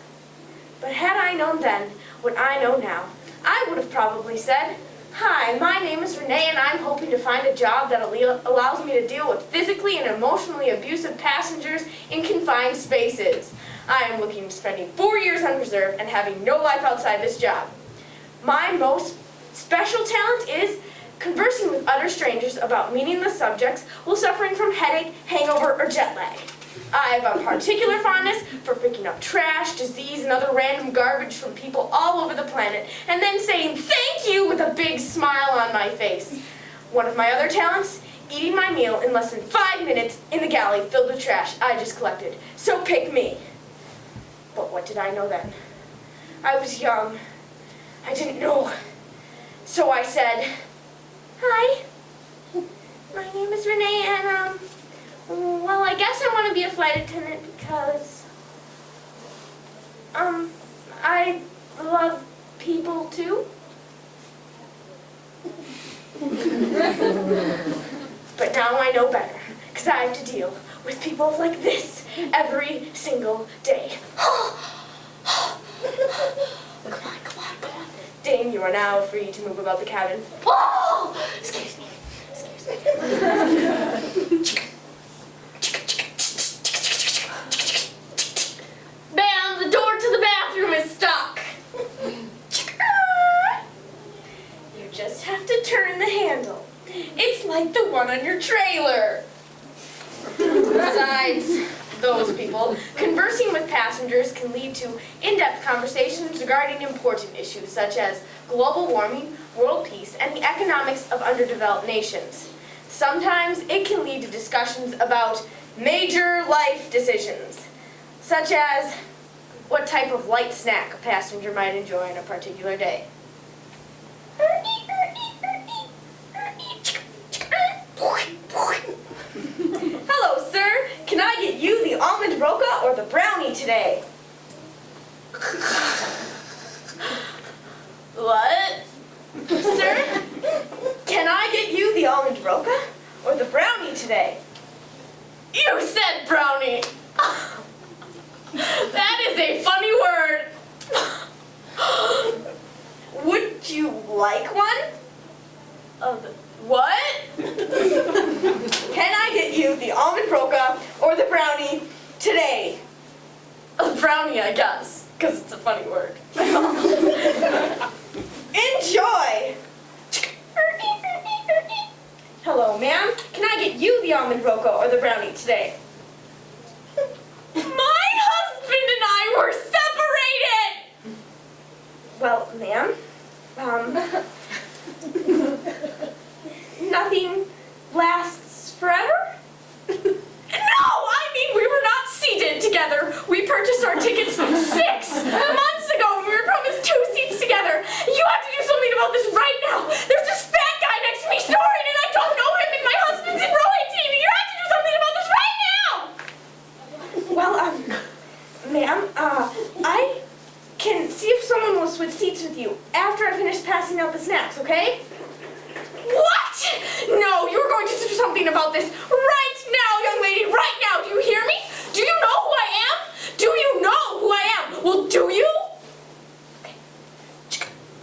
But had I known then what I know now, I would have probably said, Hi, my name is Renee and I'm hoping to find a job that allows me to deal with physically and emotionally abusive passengers in confined spaces. I am looking to spending 4 years on reserve and having no life outside this job. My most special talent is conversing with utter strangers about meaningless subjects while suffering from headache, hangover, or jet lag. I have a particular fondness for picking up trash, disease, and other random garbage from people all over the planet, and then saying thank you with a big smile on my face. One of my other talents, eating my meal in less than 5 minutes in the galley filled with trash I just collected. So pick me. But what did I know then? I was young. I didn't know. So I said, hi, my name is Renee, and well, I guess I want to be a flight attendant because, I love people too. But now I know better, because I have to deal with people like this every single day. Come on. Dame, you are now free to move about the cabin. Whoa! Excuse me. Bam! The door to the bathroom is stuck. You just have to turn the handle. It's like the one on your trailer. Besides those people, conversing with passengers can lead to in-depth conversations regarding important issues such as global warming, world peace, and the economics of underdeveloped nations. Sometimes it can lead to discussions about major life decisions, such as what type of light snack a passenger might enjoy on a particular day. Hello, sir. Can I get you the almond roca or the brownie today? What? Sir, can I get you the almond roca or the brownie today? You said brownie. That is a funny word. Would you like one? What? Can I get you the almond roca or the brownie today? A brownie, I guess, because it's a funny word. Enjoy! Hello, ma'am. Can I get you the almond roca or the brownie today? My husband and I were separated! Well, ma'am, nothing lasts forever? No, I mean we were not seated together. We purchased our tickets 6 months ago and we were promised 2 seats together. You have to do something about this right now. There's this fat guy next to me snoring and I don't know him and my husband's in row 18 and you have to do something about this right now. Well, ma'am, I can see if someone will switch seats with you after I finish passing out the snacks, okay? What? No, you're going to do something about this right now, young lady, right now. Do you hear me? Do you know who I am? Do you know who I am? Well, do you? Okay.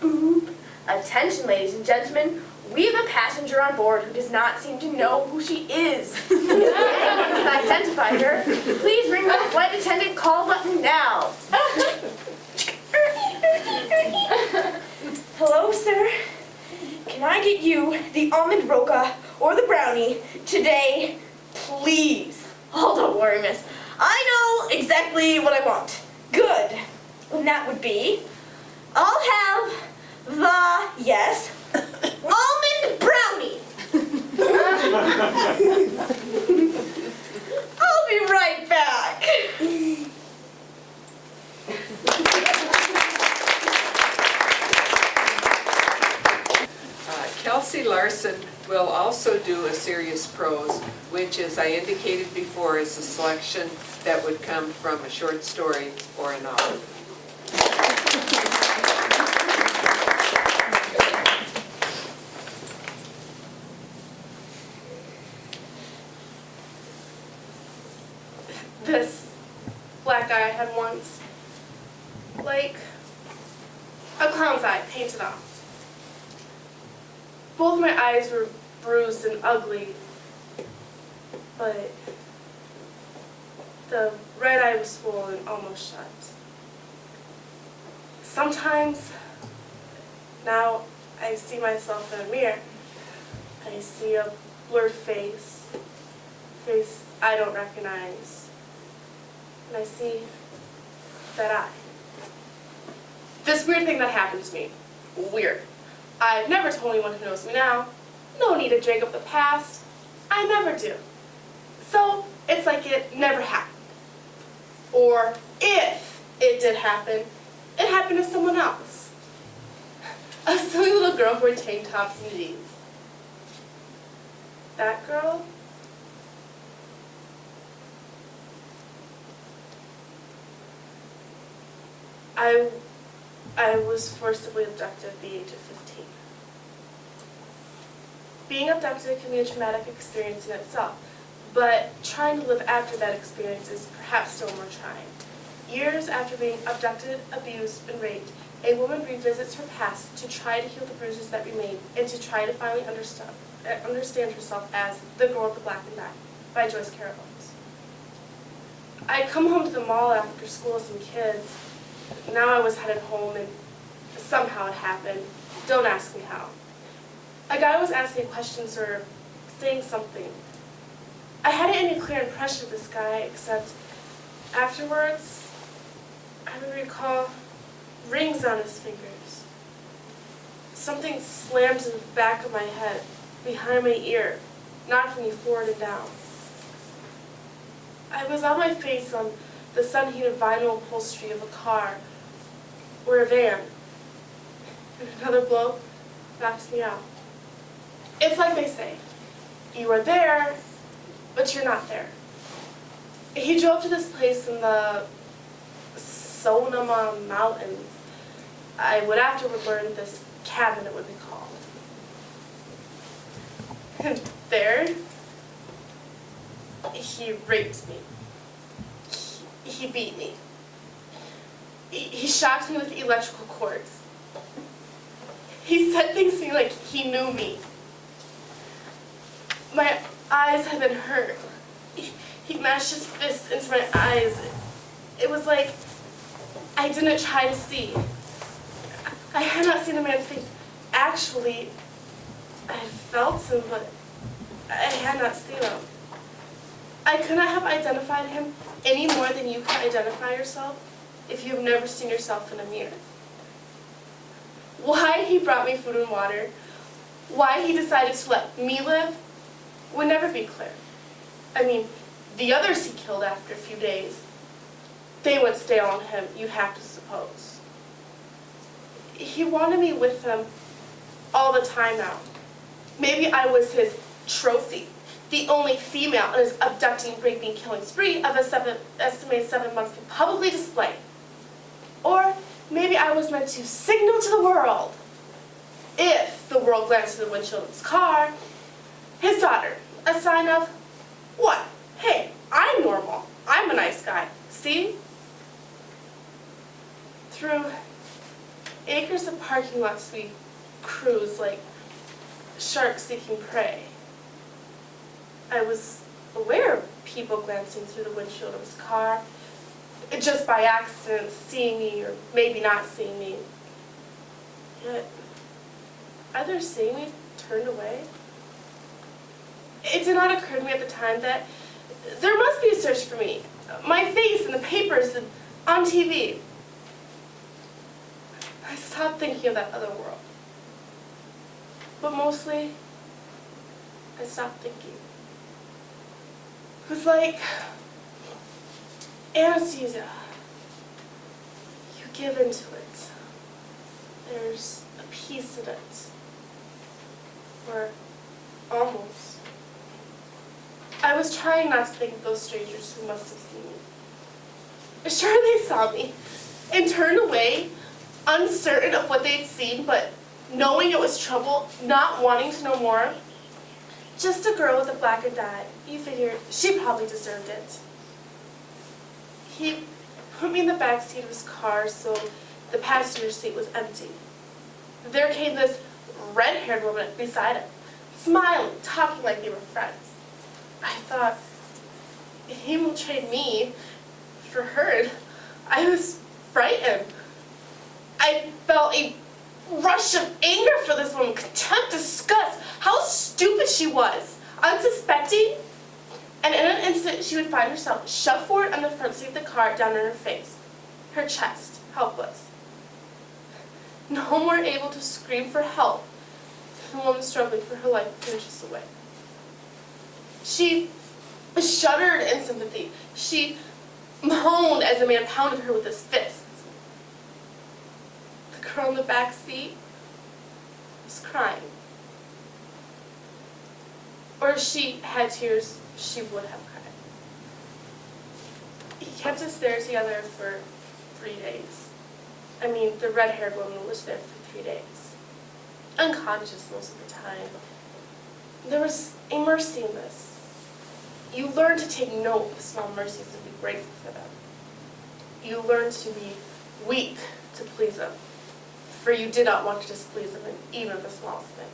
Boop. Attention, ladies and gentlemen. We have a passenger on board who does not seem to know who she is. If anyone can identify her, please ring the flight attendant call button now. Hello, sir. Can I get you the almond roca or the brownie today, please? Oh, don't worry, miss. I know exactly what I want. Good. And that would be, I'll have the, yes, almond brownie. I'll be right back. Kelsey Larson will also do a serious prose, which, as I indicated before, is a selection that would come from a short story or a novel. This black eye I had once, like a clown's eye painted on. Both my eyes were bruised and ugly, but the right eye was swollen, almost shut. Sometimes, now I see myself in a mirror. I see a blurred face I don't recognize, and I see that eye. This weird thing that happened to me. Weird. I've never told anyone who knows me now. No need to drag up the past. I never do. So, it's like it never happened. Or, if it did happen, it happened to someone else. A silly little girl who wore tank tops and jeans. That girl? I was forcibly abducted at the age of 15. Being abducted can be a traumatic experience in itself, but trying to live after that experience is perhaps still more trying. Years after being abducted, abused, and raped, a woman revisits her past to try to heal the bruises that remain and to try to finally understand herself as The Girl with the Black and Dye by Joyce Carol Oates. I'd come home to the mall after school with some kids. Now I was headed home and somehow it happened. Don't ask me how. A guy was asking questions or saying something. I hadn't any clear impression of this guy except afterwards I would recall rings on his fingers. Something slammed in the back of my head, behind my ear, knocking me forward and down. I was on my face on the sun-heated vinyl upholstery of a car or a van. And another blow knocks me out. It's like they say, you are there, but you're not there. He drove to this place in the Sonoma Mountains. I would afterward learn this cabin it would be called. And there, he raped me. He beat me. He shocked me with electrical cords. He said things to me like he knew me. My eyes had been hurt. He mashed his fist into my eyes. It was like I didn't try to see. I had not seen the man's face. Actually, I had felt him, but I had not seen him. I could not have identified him any more than you can identify yourself if you have never seen yourself in a mirror. Why he brought me food and water, why he decided to let me live, would never be clear. I mean, the others he killed after a few days, they would stay on him, you have to suppose. He wanted me with him all the time now. Maybe I was his trophy, the only female in his abducting, raping, killing spree of a estimated 7 months could publicly display. Or maybe I was meant to signal to the world, if the world glanced through the windshield of his car, his daughter, a sign of, what? Hey, I'm normal. I'm a nice guy. See? Through acres of parking lots we cruise like sharks seeking prey. I was aware of people glancing through the windshield of his car, just by accident seeing me or maybe not seeing me. Yet, either seeing me turned away. It did not occur to me at the time that there must be a search for me. My face in the papers and on TV. I stopped thinking of that other world. But mostly, I stopped thinking. It was like anesthesia. You give into it. There's a piece in it. Or almost. I was trying not to think of those strangers who must have seen me. Sure, they saw me and turned away, uncertain of what they'd seen, but knowing it was trouble, not wanting to know more. Just a girl with a black and dye. You figured she probably deserved it. He put me in the back seat of his car so the passenger seat was empty. There came this red-haired woman beside him, smiling, talking like they were friends. I thought, he will trade me for her. I was frightened. I felt a rush of anger for this woman, contempt, disgust, how stupid she was, unsuspecting. And in an instant, she would find herself shoved forward on the front seat of the car, down on her face, her chest, helpless. No more able to scream for help than the woman struggling for her life a few inches away. She shuddered in sympathy. She moaned as the man pounded her with his fists. The girl in the back seat was crying. Or if she had tears, she would have cried. He kept us there together for 3 days. I mean, the red-haired woman was there for 3 days. Unconscious most of the time. There was a mercy in this. You learn to take note of small mercies and be grateful for them. You learn to be weak to please them, for you did not want to displease them in even the smallest thing.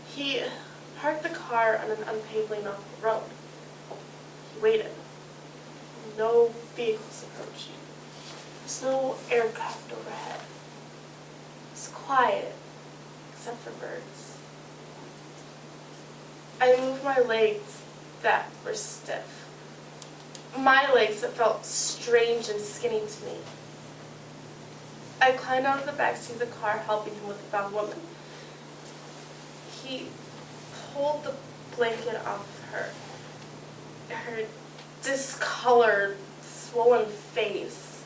He parked the car on an unpaved lane off the road. He waited. No vehicles approaching. There's no aircraft overhead. It's quiet, except for birds. I moved my legs that were stiff. My legs that felt strange and skinny to me. I climbed out of the back seat of the car, helping him with the bound woman. He pulled the blanket off her. Her discolored, swollen face.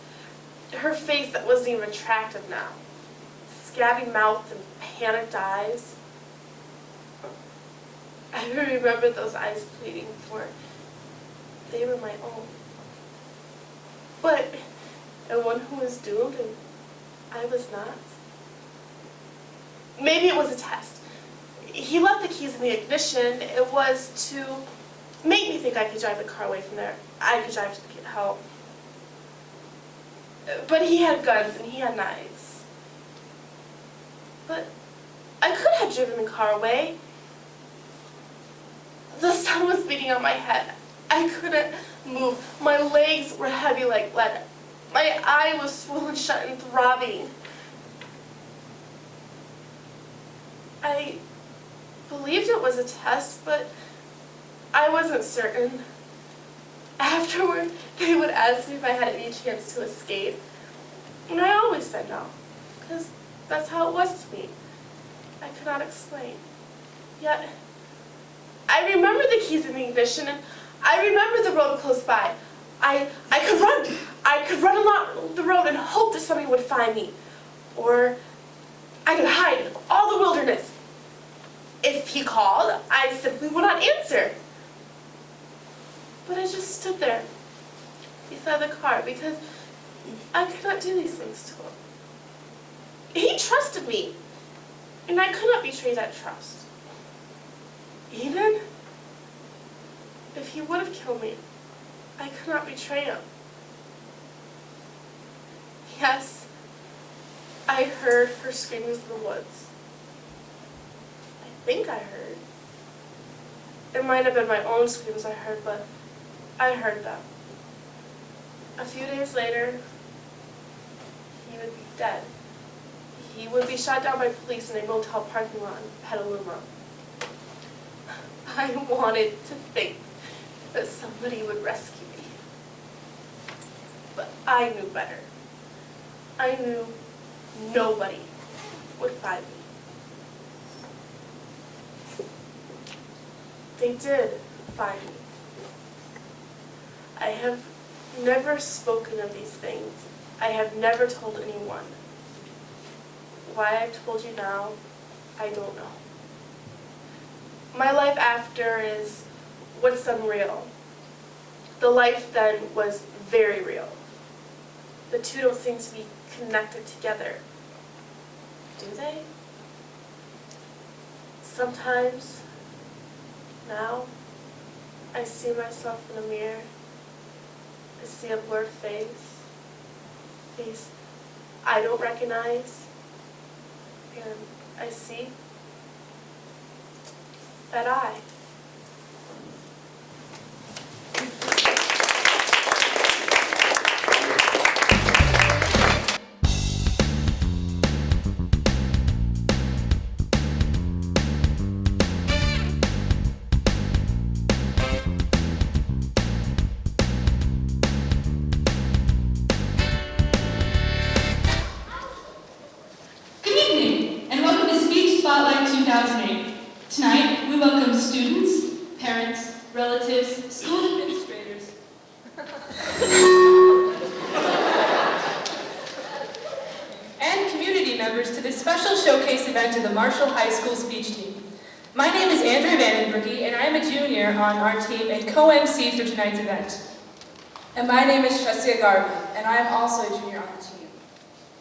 Her face that wasn't even attractive now. Scabby mouth and panicked eyes. I remember those eyes pleading for, they were my own. But, and one who was doomed and I was not. Maybe it was a test. He left the keys in the ignition. It was to make me think I could drive the car away from there. I could drive to get help. But he had guns and he had knives. But I could have driven the car away. The sun was beating on my head. I couldn't move. My legs were heavy like lead. My eye was swollen shut and throbbing. I believed it was a test, but I wasn't certain. Afterward, they would ask me if I had any chance to escape. And I always said no, because that's how it was to me. I could not explain. Yet, I remember the keys in the ignition, and I remember the road close by. I could run. I could run along the road and hope that somebody would find me. Or I could hide in all the wilderness. If he called, I simply would not answer. But I just stood there beside the car because I could not do these things to him. He trusted me, and I could not betray that trust. Even if he would have killed me, I could not betray him. Yes, I heard her screams in the woods. I think I heard. It might have been my own screams I heard, but I heard them. A few days later, he would be dead. He would be shot down by police in a motel parking lot in Petaluma. I wanted to think that somebody would rescue me. But I knew better. I knew nobody would find me. They did find me. I have never spoken of these things. I have never told anyone. Why I've told you now, I don't know. My life after is what's unreal. The life then was very real. The two don't seem to be connected together. Do they? Sometimes, now, I see myself in a mirror. I see a blurred face I don't recognize, And I see that I Good evening, and welcome to Speech Spotlight 2008. Tonight, we welcome students, parents, relatives, school administrators, and community members to this special showcase event of the Marshall High School speech team. My name is Andrea Vandenbrooke, and I am a junior on our team and co-MC for tonight's event. And my name is Tresia Garvey, and I am also a junior on the team.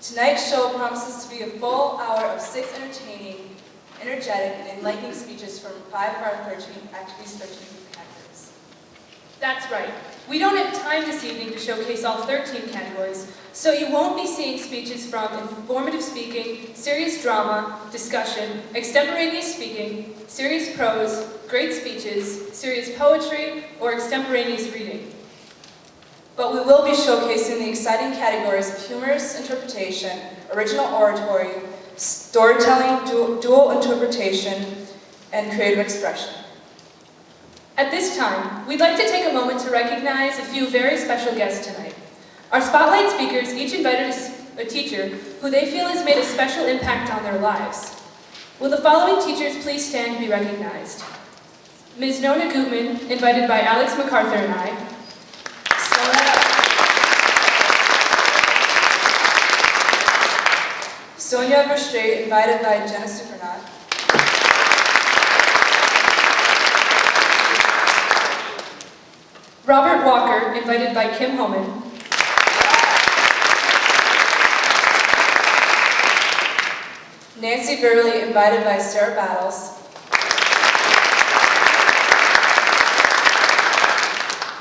Tonight's show promises to be a full hour of 6 entertaining, energetic, and enlightening speeches from 5 of our 13 activities, 13 categories. That's right. We don't have time this evening to showcase all 13 categories, so you won't be seeing speeches from informative speaking, serious drama, discussion, extemporaneous speaking, serious prose, great speeches, serious poetry, or extemporaneous reading. But we will be showcasing the exciting categories of humorous interpretation, original oratory, storytelling, dual interpretation, and creative expression. At this time, we'd like to take a moment to recognize a few very special guests tonight. Our spotlight speakers each invited a teacher who they feel has made a special impact on their lives. Will the following teachers please stand to be recognized? Ms. Nona Gutman, invited by Alex MacArthur and I. Sonia Verstraete, invited by Jenna Supernat. Robert Walker, invited by Kim Homan. Nancy Gurley, invited by Sarah Battles.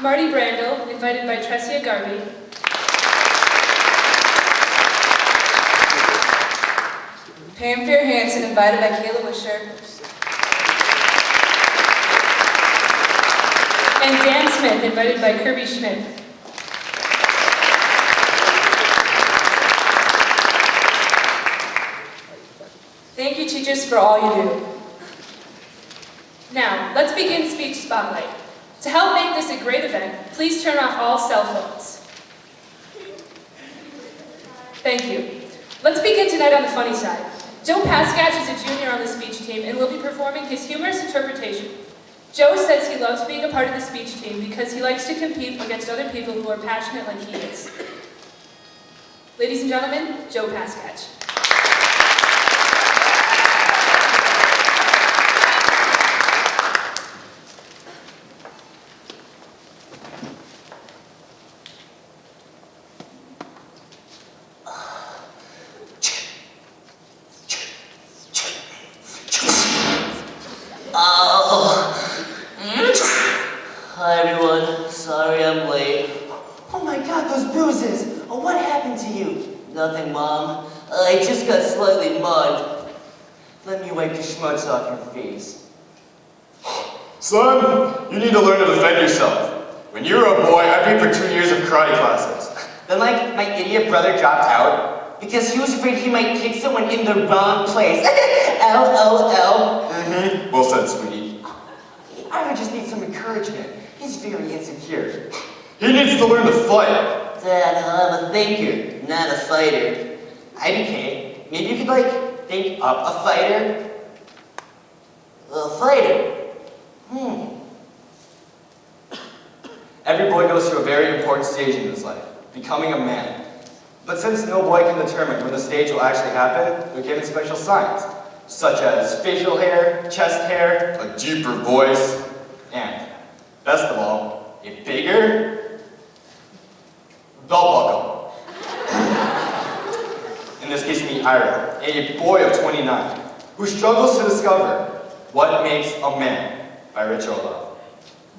Marty Brandel, invited by Tresia Garvey. Pam Fair Hansen, invited by Kayla Wisher. And Dan Smith, invited by Kirby Schmidt. Thank you, teachers, for all you do. Now, let's begin Speech Spotlight. To help make this a great event, please turn off all cell phones. Thank you. Let's begin tonight on the funny side. Joe Paskatch is a junior on the speech team and will be performing his humorous interpretation. Joe says he loves being a part of the speech team because he likes to compete against other people who are passionate like he is. Ladies and gentlemen, Joe Paskatch. Hi everyone, sorry I'm late. Oh my god, those bruises! Oh, what happened to you? Nothing, Mom. I just got slightly mugged. Let me wipe the schmutz off your face. Son, you need to learn to defend yourself. When you were a boy, I paid for 2 years of karate classes. Then like my idiot brother dropped out because he was afraid he might kick someone in the wrong place. LOL. Well said, sweetie. I would just need some encouragement. He's very insecure. He needs to learn to fight. Dad, I'm a thinker, not a fighter. IDK, maybe you could like think up a fighter? A fighter. Every boy goes through a very important stage in his life, becoming a man. But since no boy can determine when the stage will actually happen, they're given special signs, such as facial hair, chest hair, a deeper voice, and, best of all, a bigger belt buckle. In this case, me, Ira, a boy of 29, who struggles to discover what makes a man by Rich Olaf.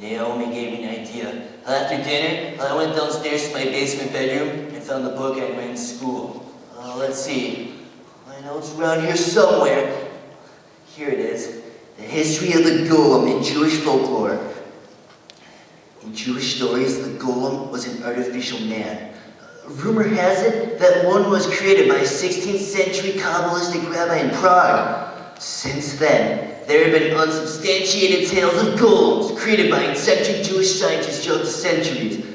Naomi gave me an idea. After dinner, I went downstairs to my basement bedroom and found the book I read in school. Let's see. When know it's around here somewhere. Here it is. The history of the golem in Jewish folklore. In Jewish stories, the golem was an artificial man. Rumor has it that one was created by a 16th century Kabbalistic rabbi in Prague. Since then, there have been unsubstantiated tales of golems created by eccentric Jewish scientists throughout the centuries.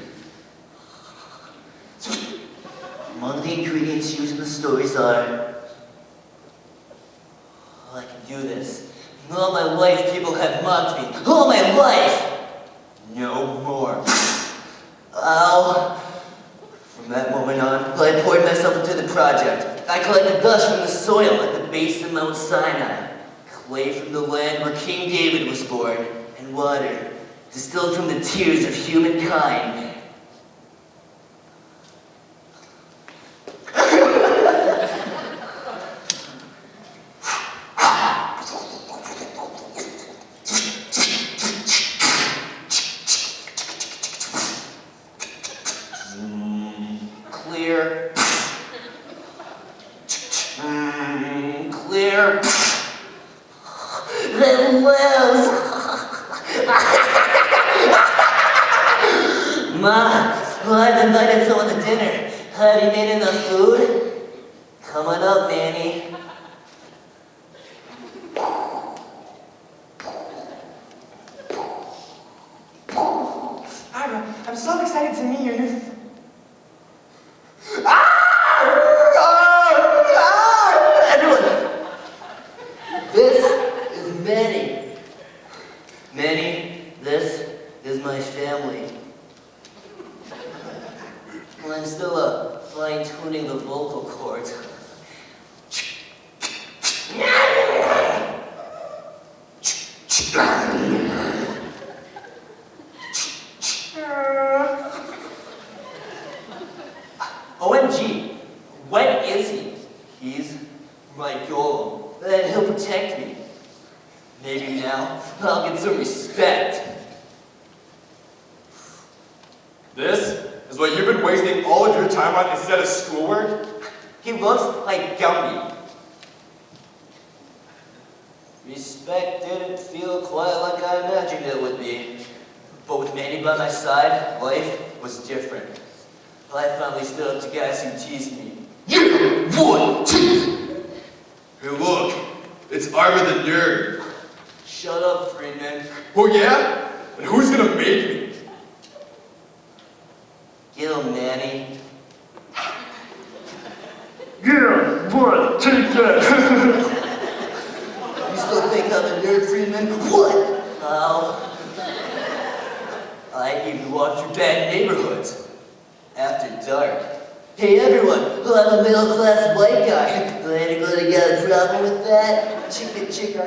Among the ingredients used in the stories are... Oh, I can do this. All my life, people have mocked me. All my life! No more. Ow. From that moment on, I poured myself into the project. I collected dust from the soil at the base of Mount Sinai, clay from the land where King David was born, and water distilled from the tears of humankind. Clear. Clear. Then live. Ma, I've invited someone to dinner. Have you made enough food? Come on up, Manny. Ira, I'm so excited to meet your new... Everyone, this is Manny. Manny, this is my family. I'm still fine-tuning the vocal cords. OMG, when is he? He's my golem, and he'll protect me. Maybe now I'll get some respect. This is what you've been wasting all of your time on instead of schoolwork? He looks like Gumby. Respect didn't feel quite like I imagined it would be. But with Manny by my side, life was different. I finally stood up to guys who teased me. Yeah, 1, 2. Hey look, it's Ira the nerd. Shut up, Freeman. Oh yeah? And who's gonna make me? Get him, Manny. Yeah, what? Take that. You still think I'm a nerd, Freeman? What? Oh. I even walk through bad neighborhoods. After dark. Hey everyone, I'm a middle-class white guy. Anybody got a problem with that? Chicka chicka.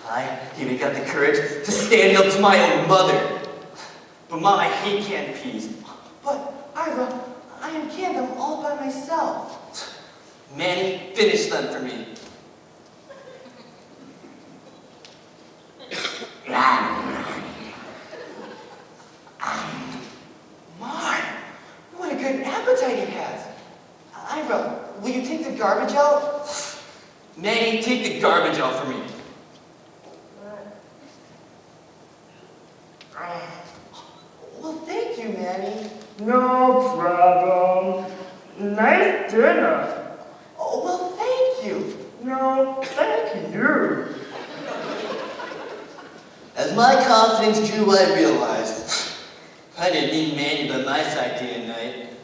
I even got the courage to stand up to my own mother. But Mom, I hate canned peas. But Ira, I am canned them all by myself. Manny, finish them for me. Mark, what a good appetite he has. Ira, will you take the garbage out? Manny, take the garbage out for me. Well, thank you, Manny. No problem. Nice dinner. Oh, well, thank you. No, thank you. As my confidence grew, I realized I didn't need Manny by my side day and night.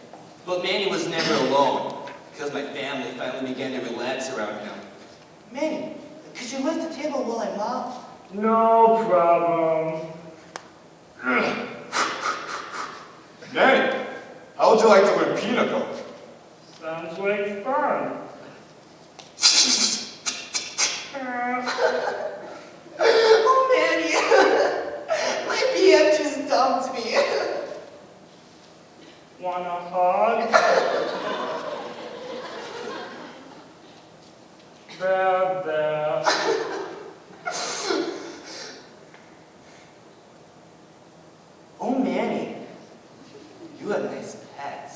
But Manny was never alone, because my family finally began to relax around him. Manny, could you lift the table while I mop? No problem. Manny, how would you like to learn Pinochle? Sounds like fun. Oh, Manny, my BF just dumped me. Wanna hug? There. Oh, Manny, you have nice pets.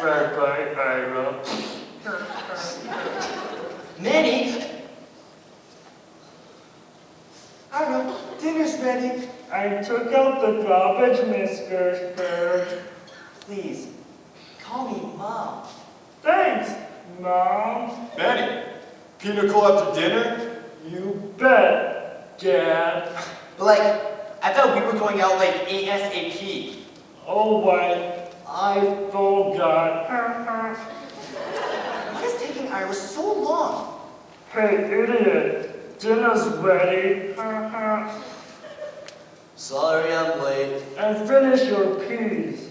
Bye-bye, Ira. Manny? Ira, dinner's ready. I took out the garbage, Miss Gershberg. Please, call me Mom. Thanks, Mom. Manny, pinnacle after dinner? You bet, Dad. But like, I thought we were going out like ASAP. Oh, right. I forgot. What is taking Ira so long? Hey, idiot. Dinner's ready. Sorry I'm late. And finish your peas.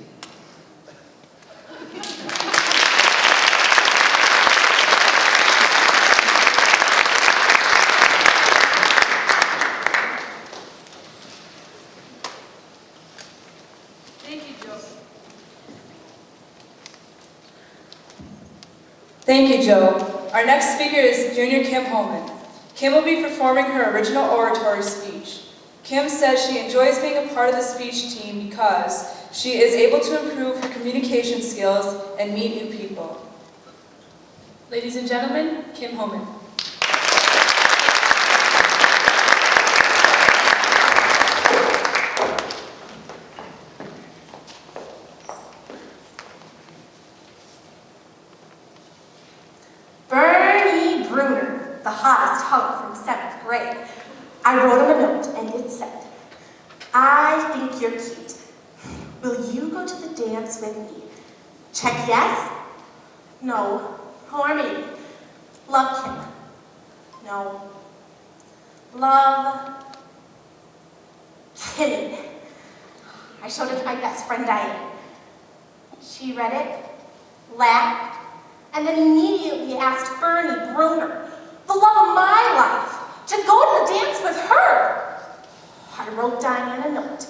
Thank you, Joe. Thank you, Joe. Our next speaker is Junior Kim Holman. Kim will be performing her original oratory speech. Kim says she enjoys being a part of the speech team because she is able to improve her communication skills and meet new people. Ladies and gentlemen, Kim Holman. Bernie Bruner, the hottest hunk from 7th grade. I wrote him a note and it said, I think you're cute. Will you go to the dance with me? Check yes? No. Or maybe. Love Kim. No. Love Kimmy. I showed it to my best friend Diane. She read it, laughed, and then immediately asked Bernie Bruner, the love of my life, to go to the dance with her. I wrote Diane a note.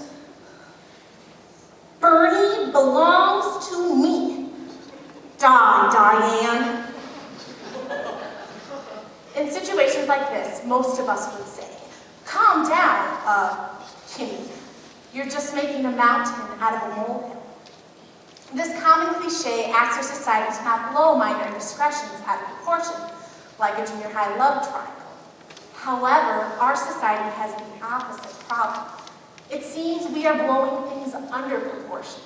Bernie belongs to me. Die, Diane. In situations like this, most of us would say, calm down, Kimmy. You're just making a mountain out of a molehill. This common cliche asks our society to not blow minor indiscretions out of proportion, like a junior high love triangle. However, our society has the opposite problem. It seems we are blowing things under proportion.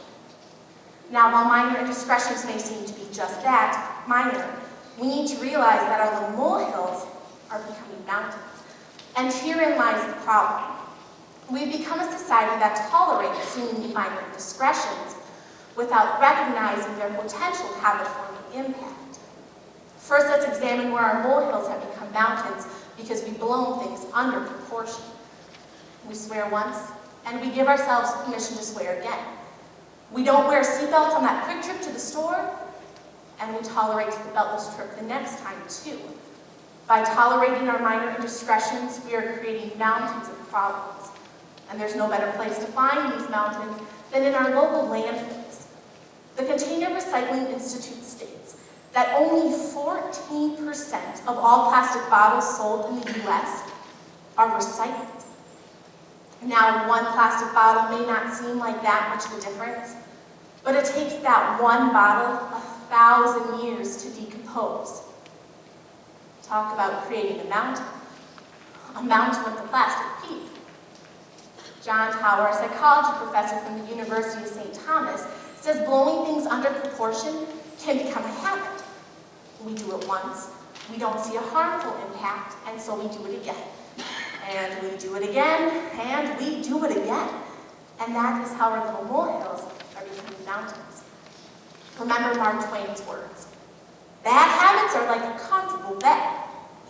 Now, while minor indiscretions may seem to be just that, minor, we need to realize that our little molehills are becoming mountains. And herein lies the problem. We've become a society that tolerates seemingly minor indiscretions without recognizing their potential habit-forming impact. First, let's examine where our molehills have become mountains because we've blown things under proportion. We swear once, and we give ourselves permission to swear again. We don't wear a seatbelt on that quick trip to the store, and we tolerate the beltless trip the next time, too. By tolerating our minor indiscretions, we are creating mountains of problems. And there's no better place to find these mountains than in our local landfills. The Container Recycling Institute states that only 14% of all plastic bottles sold in the U.S. are recycled. Now, one plastic bottle may not seem like that much of a difference, but it takes that one bottle 1,000 years to decompose. Talk about creating a mountain with a plastic peak. John Tower, a psychology professor from the University of St. Thomas, says blowing things under proportion can become a habit. We do it once, we don't see a harmful impact, and so we do it again. And we do it again, and we do it again. And that is how our little molehills are becoming mountains. Remember Mark Twain's words. Bad habits are like a comfortable bed,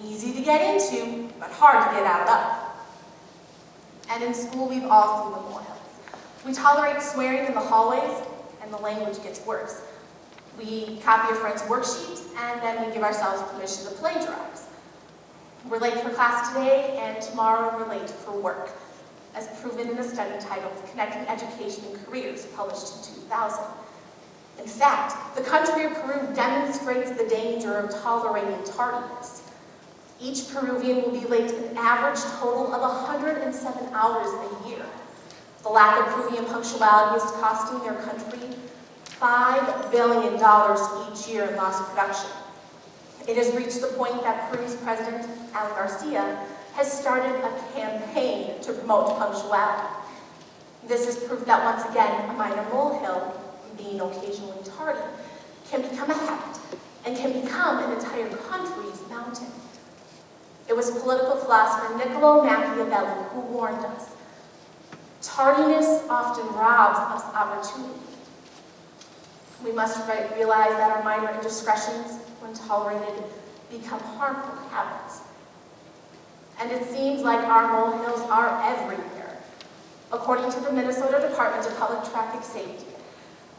easy to get into, but hard to get out of. And in school, we've all seen the molehills. We tolerate swearing in the hallways, and the language gets worse. We copy a friend's worksheet, and then we give ourselves permission to plagiarize. We're late for class today, and tomorrow we're late for work, as proven in a study titled Connecting Education and Careers, published in 2000. In fact, the country of Peru demonstrates the danger of tolerating tardiness. Each Peruvian will be late an average total of 107 hours a year. The lack of Peruvian punctuality is costing their country $5 billion each year in lost production. It has reached the point that Peru's president, Alan Garcia, has started a campaign to promote punctuality. This is proof that once again, a minor molehill, being occasionally tardy, can become a habit and can become an entire country's mountain. It was political philosopher Niccolo Machiavelli who warned us, tardiness often robs us opportunity. We must realize that our minor indiscretions, when tolerated, become harmful habits. And it seems like our molehills are everywhere. According to the Minnesota Department of Public Traffic Safety,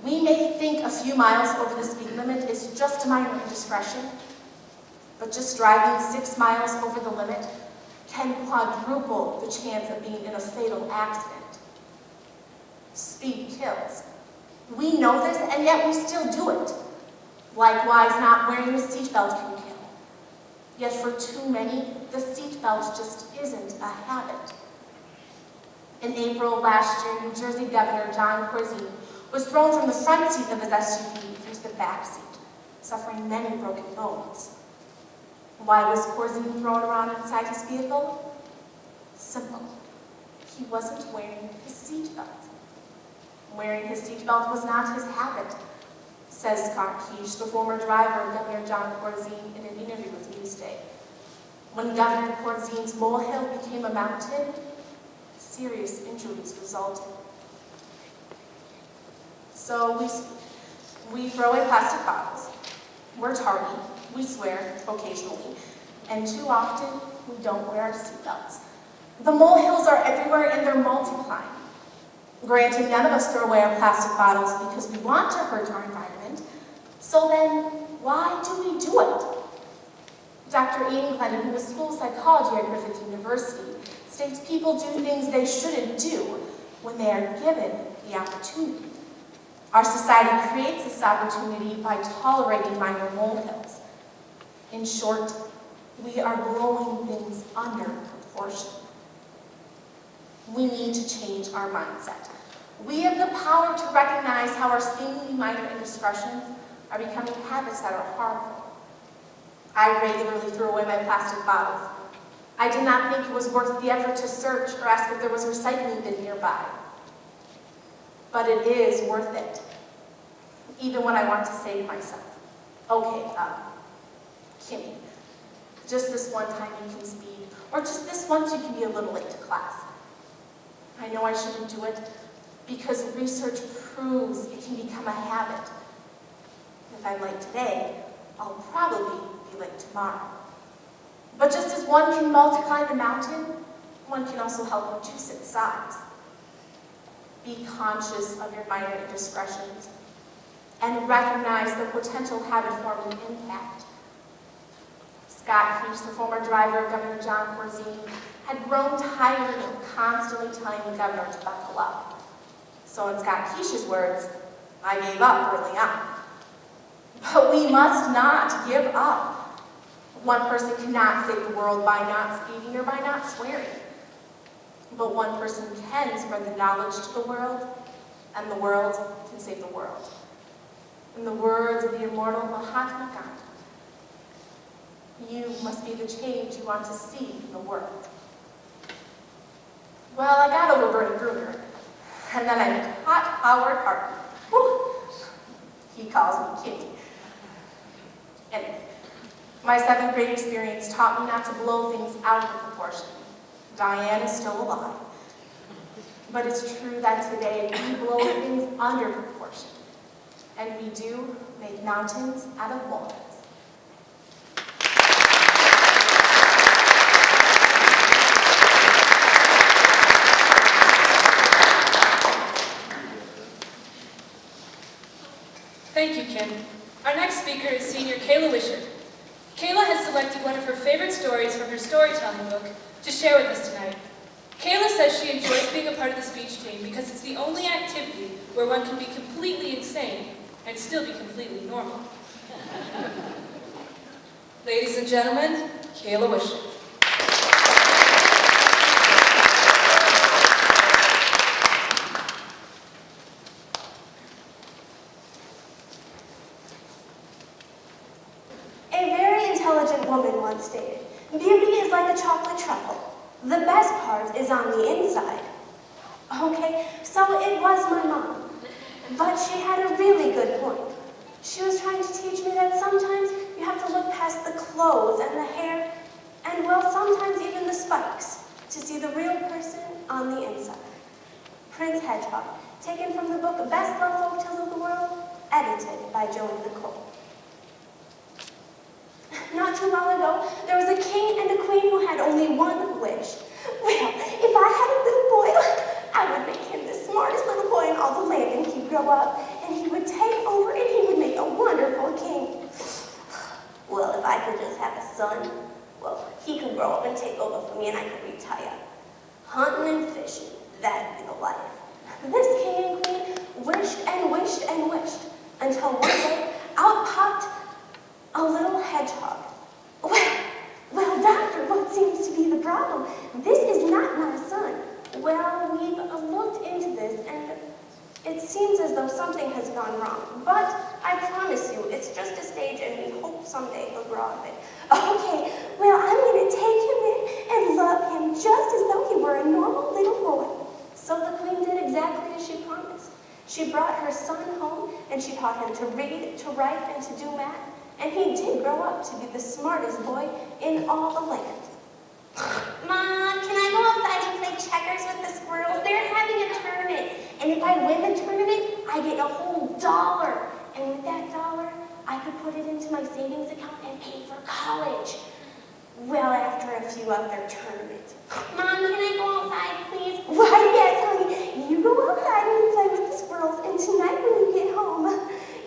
we may think a few miles over the speed limit is just a minor indiscretion, but just driving 6 miles over the limit can quadruple the chance of being in a fatal accident. Speed kills. We know this, and yet we still do it. Likewise, not wearing a seatbelt can kill. Yet for too many, the seatbelt just isn't a habit. In April of last year, New Jersey Governor John Corzine was thrown from the front seat of his SUV into the back seat, suffering many broken bones. Why was Corzine thrown around inside his vehicle? Simple. He wasn't wearing his seatbelt. Wearing his seatbelt was not his habit, says Scott Keish, the former driver of Governor John Corzine, in an interview with Newsday. When Governor Corzine's molehill became a mountain, serious injuries resulted. So we throw away plastic bottles, we're tardy, we swear occasionally, and too often we don't wear our seatbelts. The molehills are everywhere and they're multiplying. Granted, none of us throw away our plastic bottles because we want to hurt our environment, so then why do we do it? Dr. Ian Glennon, who is school psychology at Griffith University, states people do things they shouldn't do when they are given the opportunity. Our society creates this opportunity by tolerating minor molehills. In short, we are blowing things under proportion. We need to change our mindset. We have the power to recognize how our seemingly minor indiscretions are becoming habits that are harmful. I regularly threw away my plastic bottles. I did not think it was worth the effort to search or ask if there was a recycling bin nearby. But it is worth it, even when I want to say to myself, okay, Kimmy, just this one time you can speed, or just this once you can be a little late to class. I know I shouldn't do it because research proves it can become a habit. If I'm late today, I'll probably be late tomorrow. But just as one can multiply the mountain, one can also help reduce its size. Be conscious of your minor indiscretions and recognize the potential habit-forming impact. Scott Keish, the former driver of Governor John Corzine, had grown tired of constantly telling the governor to buckle up. So in Scott Keish's words, I gave up early on. But we must not give up. One person cannot save the world by not speeding or by not swearing. But one person can spread the knowledge to the world, and the world can save the world. In the words of the immortal Mahatma Gandhi, you must be the change you want to see in the world. Well, I got over Bernie Bruner, and then I met hot Howard Hartley. Whew. He calls me Kitty. Anyway, my 7th grade experience taught me not to blow things out of proportion. Diane is still alive. But it's true that today we blow things under proportion. And we do make mountains out of molehills. Thank you, Kim. Our next speaker is senior Kayla Wisher. Kayla has selected one of her favorite stories from her storytelling book to share with us tonight. Kayla says she enjoys being a part of the speech team because it's the only activity where one can be completely insane and still be completely normal. Ladies and gentlemen, Kayla Wisher. intelligent woman once stated, "Beauty is like a chocolate truffle. The best part is on the inside." Okay, so it was my mom, but she had a really good point. She was trying to teach me that sometimes you have to look past the clothes and the hair, and well, sometimes even the spikes, to see the real person on the inside. Prince Hedgehog, taken from the book Best Loved Folktales of the World, edited by Joey Nicole. Not too long ago, there was a king and a queen who had only one wish. Well, if I had a little boy, I would make him the smartest little boy in all the land, and he'd grow up, and he would take over, and he would make a wonderful king. Well, if I could just have a son, well, he could grow up and take over for me, and I could retire. Hunting and fishing, that'd be the life. This king and queen wished and wished and wished, until one day, out popped a little hedgehog. Well, doctor, what seems to be the problem? This is not my son. Well, we've looked into this, and it seems as though something has gone wrong. But I promise you, it's just a stage, and we hope someday he'll grow out of it. Okay, well, I'm going to take him in and love him just as though he were a normal little boy. So the queen did exactly as she promised. She brought her son home, and she taught him to read, to write, and to do math. And he did grow up to be the smartest boy in all the land. Mom, can I go outside and play checkers with the squirrels? They're having a tournament. And if I win the tournament, I get a whole $1. And with that $1, I could put it into my savings account and pay for college. Well, after a few other tournaments. Mom, can I go outside, please? Why, yes, honey. You go outside and play with the squirrels. And tonight when you get home,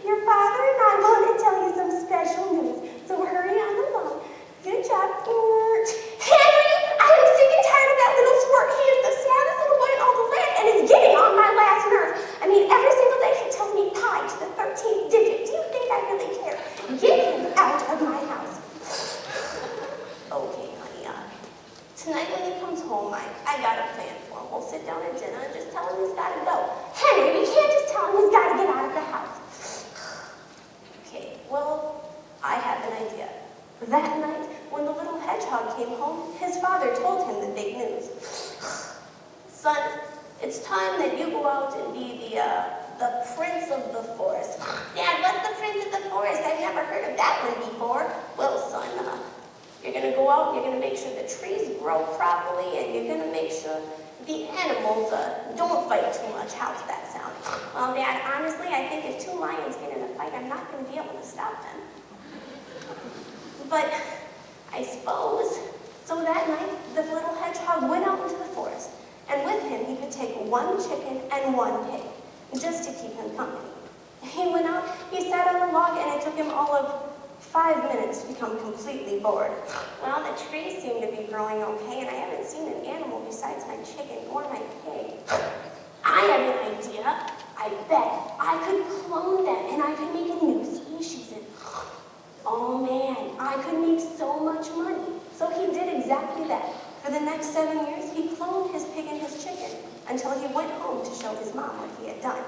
your father and I want to tell you some special news. So hurry on along. Good job. Henry, I am sick and tired of that little squirt. He is the smartest little boy in all the land, and it's getting on my last nerve. I mean, every single day he tells me pi to the 13th digit. Do you think I really care? Get him out of my house. Okay, honey, tonight when he comes home, I got a plan for him. We'll sit down at dinner and just tell him he's got to go. Henry, we can't just tell him he's got to get out of the house. Okay, well, I have an idea. That night, when the little hedgehog came home, his father told him the big news. Son, it's time that you go out and be the prince of the forest. Dad, what's the prince of the forest? I've never heard of that one before. Well, son, you're going to go out and you're going to make sure the trees grow properly, and you're going to make sure the animals don't fight too much. How's that sound? Well, Dad, honestly, I think if 2 lions get in a fight, I'm not going to be able to stop them. But I suppose, so that night, the little hedgehog went out into the forest, and with him he could take 1 chicken and 1 pig, just to keep him company. He went out, he sat on the log, and it took him all of 5 minutes to become completely bored. Well, the trees seem to be growing okay, and I haven't seen an animal besides my chicken or my pig. I have an idea. I bet I could clone them, and I could make a new species. And oh man, I could make so much money. So he did exactly that. For the next 7 years, he cloned his pig and his chicken until he went home to show his mom what he had done.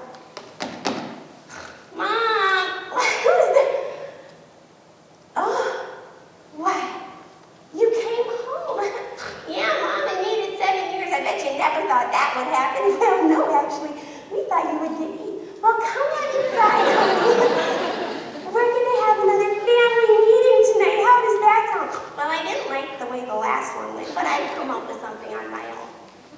Mom, who's that? Oh, why? You came home. Yeah, Mom, I made it 7 years. I bet you never thought that would happen. Well, no, actually, we thought you would get me. Well, come on inside. We're going to have another family meeting tonight. How does that sound? Well, I didn't like the way the last one went, but I'd come up with something on my own.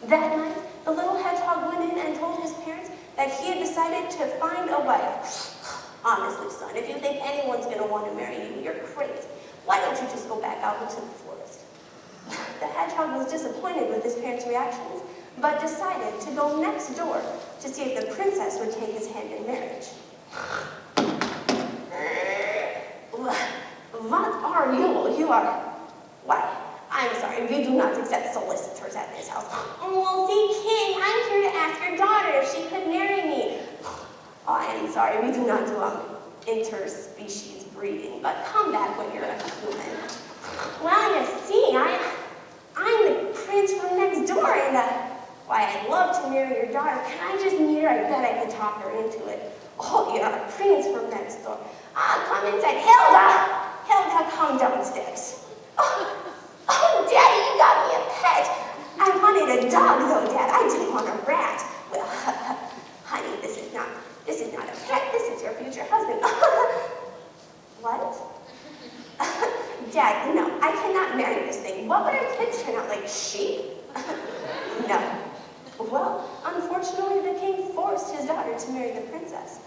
That night, the little hedgehog went in and told his parents that he had decided to find a wife. Honestly, son, if you think anyone's going to want to marry you, you're crazy. Why don't you just go back out into the forest? The hedgehog was disappointed with his parents' reactions, but decided to go next door to see if the princess would take his hand in marriage. What are you? You are... Why? I'm sorry, we do not accept solicitors at this house. Well, see, King, I'm here to ask your daughter if she could marry me. Oh, I am sorry, we do not do interspecies breeding, but come back when you're a human. Well, you see, I'm the prince from next door, and why, I'd love to marry your daughter. Can I just meet her? I bet I could talk her into it. Oh, you're a prince from next door. Come inside. Hilda! Hilda, come calm down, Sticks. Oh, Daddy, you got me a pet. I wanted a dog, though, Dad. I didn't want a rat. Well, honey, this is not a pet. This is your future husband. What? Dad, no, I cannot marry this thing. What would our kids turn out like, sheep? No. Well, unfortunately, the king forced his daughter to marry the princess.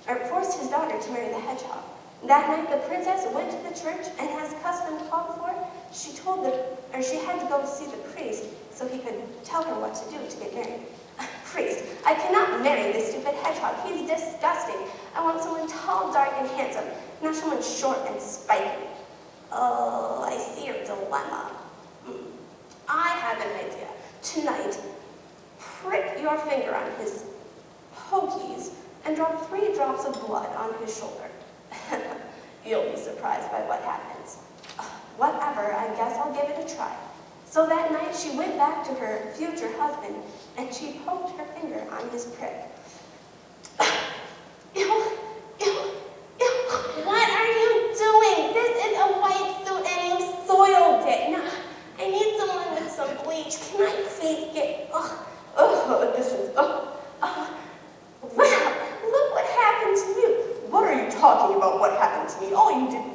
Or forced his daughter to marry the hedgehog. That night, the princess went to the church, and as custom called for, she had to go see the priest so he could tell her what to do to get married. Priest, I cannot marry this stupid hedgehog. He's disgusting. I want someone tall, dark, and handsome, not someone short and spiky. Oh, I see your dilemma. I have an idea. Tonight, prick your finger on his pokies and drop 3 drops of blood on his shoulder. You'll be surprised by what happens. Whatever, I guess I'll give it a try. So that night, she went back to her future husband, and she poked her finger on his prick. Ew, ew, ew. What are you doing? This is a white suit, and you soiled it. Now, I need someone with some bleach. Can I please get... Well, look what happened to you. What are you talking about, what happened to me? Oh, you didn't...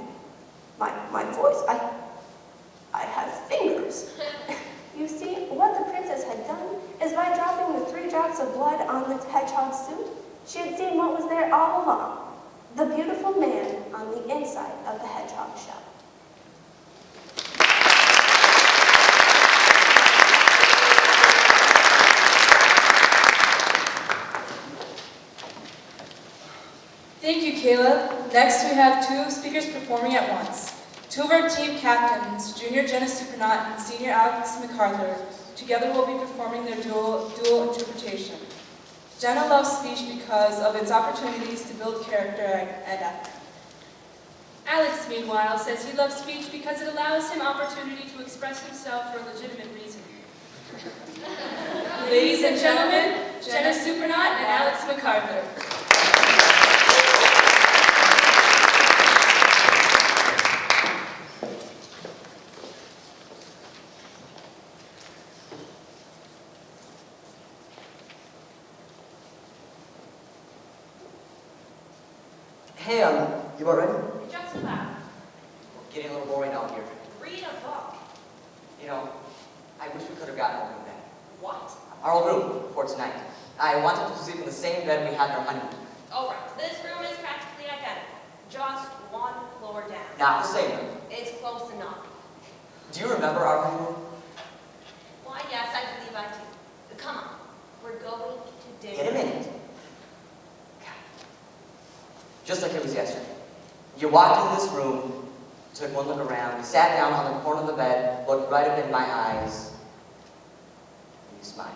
My voice, I have fingers. You see, what the princess had done is by dropping the 3 drops of blood on the hedgehog's suit, she had seen what was there all along, the beautiful man on the inside of the hedgehog shell. Thank you, Kayla. Next, we have 2 speakers performing at once. 2 of our team captains, Junior Jenna Supernaut and Senior Alex MacArthur, together will be performing their dual interpretation. Jenna loves speech because of its opportunities to build character and ethic. Alex, meanwhile, says he loves speech because it allows him opportunity to express himself for a legitimate reason. Ladies and gentlemen, Jenna Supernaut and Alex MacArthur. Hey, you all ready? Just about. Getting a little boring out here. Read a book. You know, I wish we could have gotten our room back. What? Our old room for tonight. I wanted to sleep in the same bed we had our honeymoon. All right, this room is practically identical. Just 1 floor down. Not the same room. It's close enough. Do you remember our honeymoon? Why, yes, I believe I do. Come on, we're going to dinner. In a minute. Just like it was yesterday. You walked into this room, took one look around, sat down on the corner of the bed, looked right up in my eyes, and you smiled.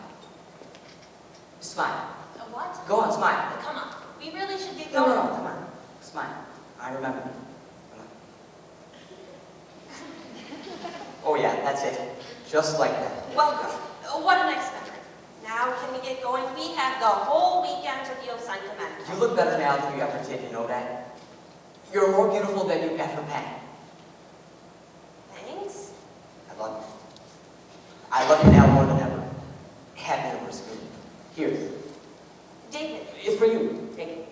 Smile. What? Go on, smile. Come on, we really should get No, going. no, no, come on. Smile. I remember. Come on. Oh yeah, that's it. Just like that. Welcome. What an expectation. Now can we get going? We have the whole weekend to feel sentimental. You look better now than you ever did, you know that? You're more beautiful than you've ever been. Thanks. I love you. I love you now more than ever. Happy anniversary. Here. David. It's for you. Take it.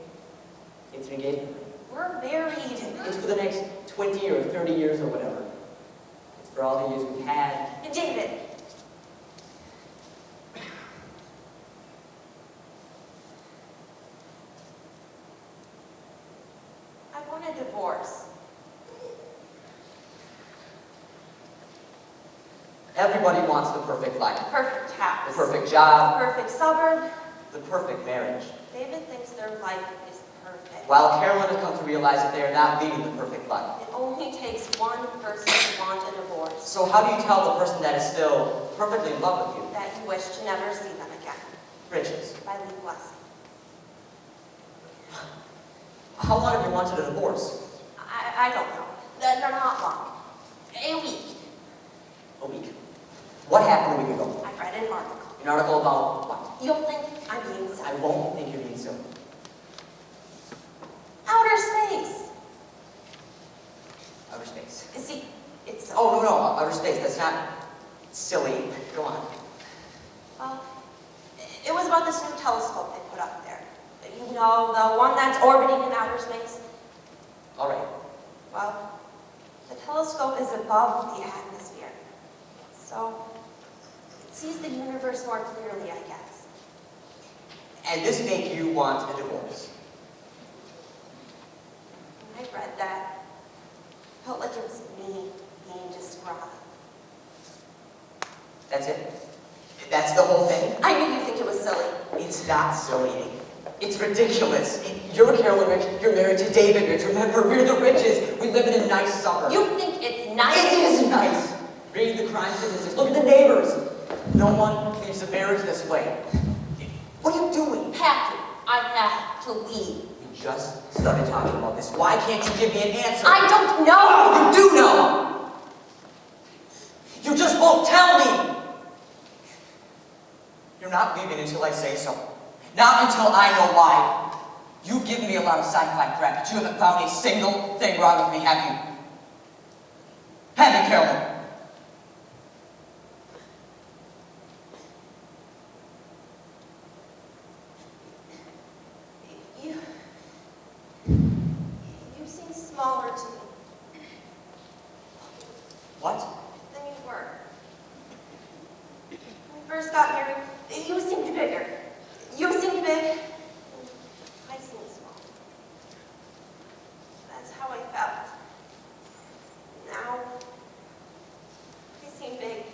It's an engagement. We're married. It's for the next 20 or 30 years or whatever. It's for all the years we've had. David. I want a divorce. Everybody wants the perfect life. Perfect house. The perfect job. Perfect suburb. The perfect marriage. David thinks their life is perfect. While Carolyn has come to realize that they are not leading the perfect life. It only takes one person to want a divorce. So how do you tell the person that is still perfectly in love with you? That you wish to never see them again. Riches. By Lee Blessing. How long have you wanted a divorce? I don't know. They're not long. A week. A week. What happened a week ago? I read an article. An article about what? You'll think I'm being silly. I won't think you're being silly. Outer space. Outer space. You see, it's... Oh, no, outer space, that's not silly. Go on. Well, it was about this new telescope they put up there. You know, the one that's orbiting in outer space? All right. Well, the telescope is above the atmosphere. So, it sees the universe more clearly, I guess. And this made you want a divorce? When I read that, I felt like it was me being described. That's it? That's the whole thing? I knew you'd think it was silly. It's not silly. It's ridiculous. You're Carolyn Rich. You're married to David Rich. Remember, we're the Riches. We live in a nice suburb. You think it's nice? It is nice. Read the crime statistics. Look at the neighbors. No one leaves a marriage this way. What are you doing? Patrick, I have to leave. You just started talking about this. Why can't you give me an answer? I don't know. Oh, you do know. You just won't tell me. You're not leaving until I say so. Not until I know why. You've given me a lot of sci-fi crap, but you haven't found a single thing wrong with me, have you? Have you, Carolyn? You seem smaller to me What? than you were. When we first got married, you seemed bigger. You seemed big. I seemed small. That's how I felt. Now, I seem big.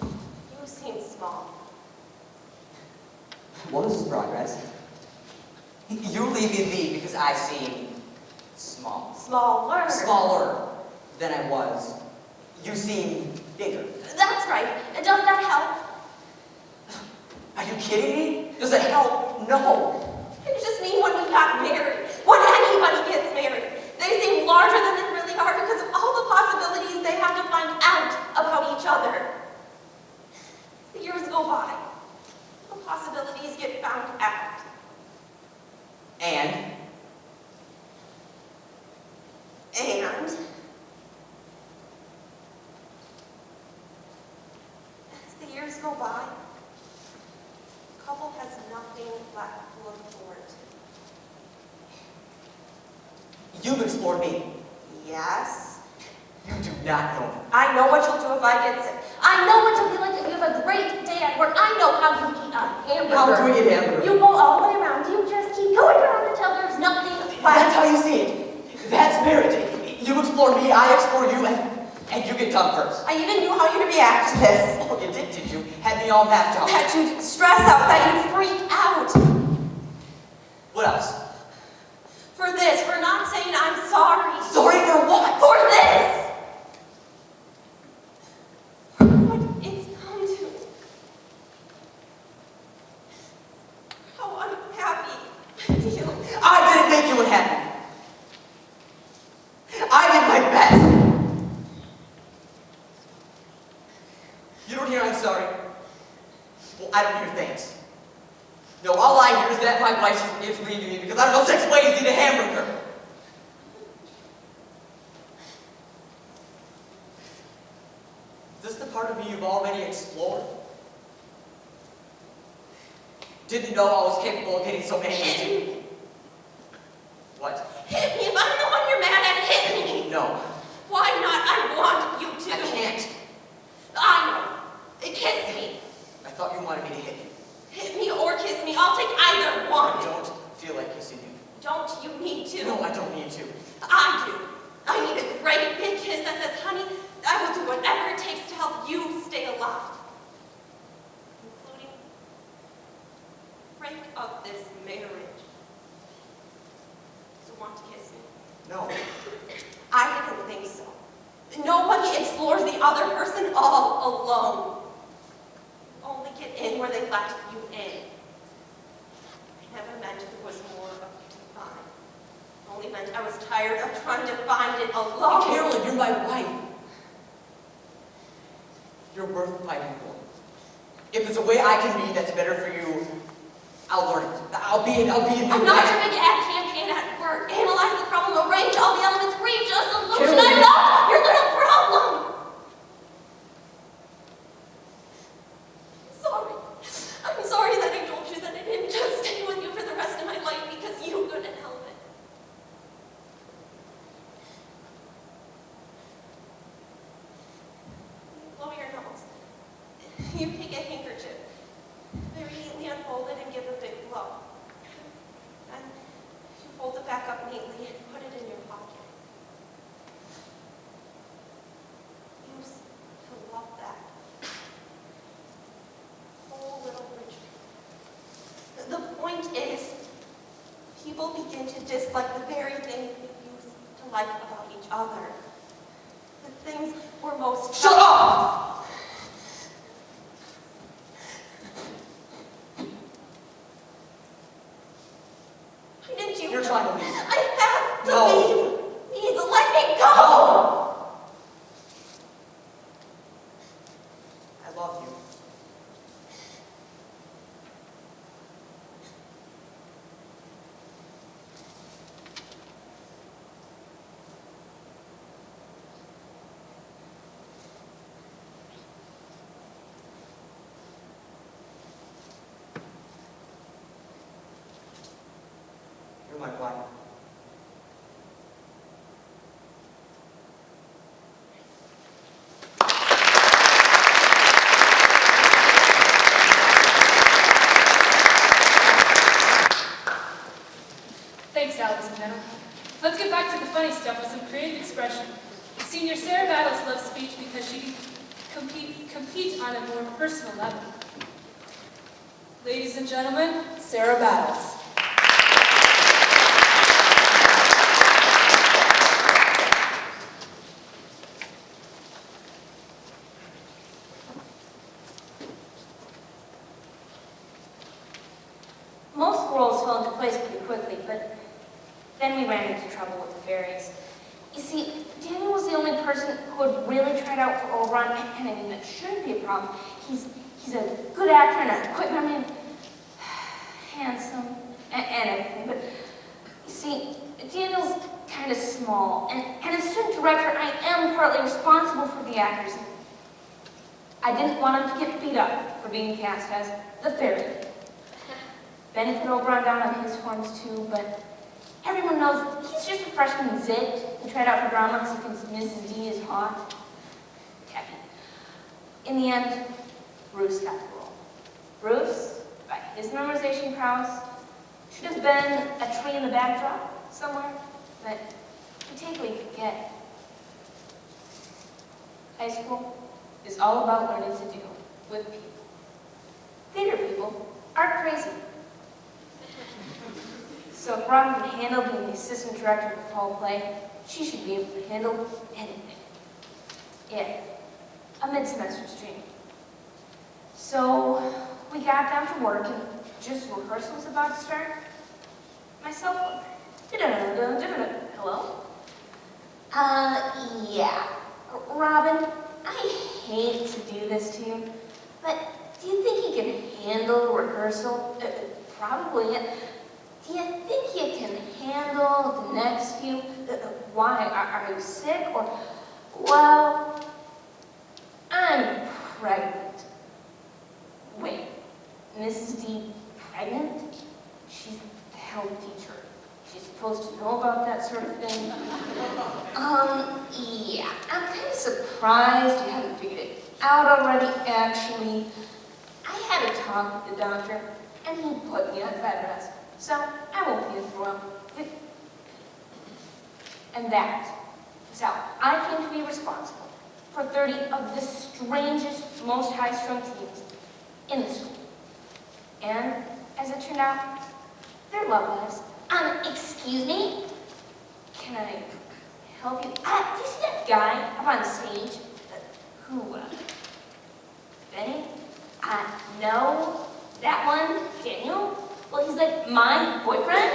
You seem small. Well, this is progress. You're leaving me because I seem small. Smaller. Smaller than I was. You seem bigger. That's right. Does that help? Are you kidding me? Does it help? No. It just means when we got married, when anybody gets married, they seem larger than they really are because of all the possibilities they have to find out about each other. As the years go by, the possibilities get found out. And? As the years go by, the couple has nothing left to look forward to. You've explored me. Yes. You do not know me. I know what you'll do if I get sick. I know what you'll be like if you have a great day at work. I know how you eat a hamburger. How do we eat hamburger? You go all the way around. You just keep going around until there's nothing left. That's how you see it. That's marriage. You explore me, I explore you, and you get done first. I even knew how you'd react to this. Oh, you did you? Had me all mapped out. That you'd stress out, that you'd freak out. What else? For this, for not saying I'm sorry. Sorry for what? For this! For what it's come to. How unhappy I feel. I didn't make you unhappy. I did my best. You don't hear I'm sorry? Well, I don't hear thanks. No, all I hear is that my wife is leaving me because I don't know 6 ways to eat a hamburger. Is this the part of me you've already explored? Didn't know I was capable of getting so angry. What? Hit me. If I'm the one you're mad at, hit me. No. Why not? I want you to. I can't. I know. Kiss me. I thought you wanted me to hit you. Hit me or kiss me. I'll take either I one. don't feel like kissing you. Don't you need to? No, I don't need to. I do. I need a great big kiss that says, honey, I will do whatever it takes to help you stay alive. Including break up this marriage. So want to kiss me? No. I didn't think so. Nobody explores the other person all alone. You only get in where they let you in. I never meant there was more of you to find. Only meant I was tired of trying to find it alone. Carolyn, you're my wife. You're worth fighting for. If there's a way I can be that's better for you, I'll learn it. I'll be in I'm not your big ad campaign at work. Analyze the problem, arrange all the elements, reach a solution. Carolyn, I'm not like about each other. The things we're most... Shut up! Why didn't you... You're trying to leave. I have to No. leave. Please let me go. No! I love you. You're my wife. Thanks, Alice and Jenna. Let's get back to the funny stuff with some creative expression. Senior Sarah Battles loves speech because she can compete on a more personal level. Ladies and gentlemen, Sarah Battles. Most roles fell into place pretty quickly, but then we ran into trouble with the fairies. You see, Daniel was the only person who had really tried out for Oberon, and I mean, that shouldn't be a problem. He's a good actor and a quick memory, handsome, and everything, but you see, Daniel's kind of small, and as student director, I am partly responsible for the actors. I didn't want him to get beat up for being cast as the fairy. Benny put Oberon down on his forms too, but everyone knows he's just a freshman zit who tried out for drama because he thinks Mrs. D is hot. Tacky. In the end, Bruce got the role. Bruce, by his memorization prowess, should have been a tree in the backdrop somewhere, but we take what we could get. High school is all about learning to deal with people. Theater people are crazy. So if Robin can handle being the assistant director of the fall play, she should be able to handle anything. If a mid-semester stream. So we got down to work, and just rehearsal was about to start. My cell phone. Hello? Yeah. Robin, I hate to do this to you, but do you think you can handle rehearsal? Probably. Do you think you can handle the next few? Why? Are you sick? Or, well, I'm pregnant. Wait, Mrs. D pregnant? She's the health teacher. She's supposed to know about that sort of thing. Yeah, I'm kind of surprised you haven't figured it out already, actually. I had a talk with the doctor, and he put me on bed rest. So, I won't be in for a while. And that is how I came to be responsible for 30 of the strangest, most high-strung teens in the school. And, as it turned out, their love lives. Excuse me? Can I help you? Do you see that guy up on stage? Who, Benny? No. That one? Daniel? Well, he's like my boyfriend?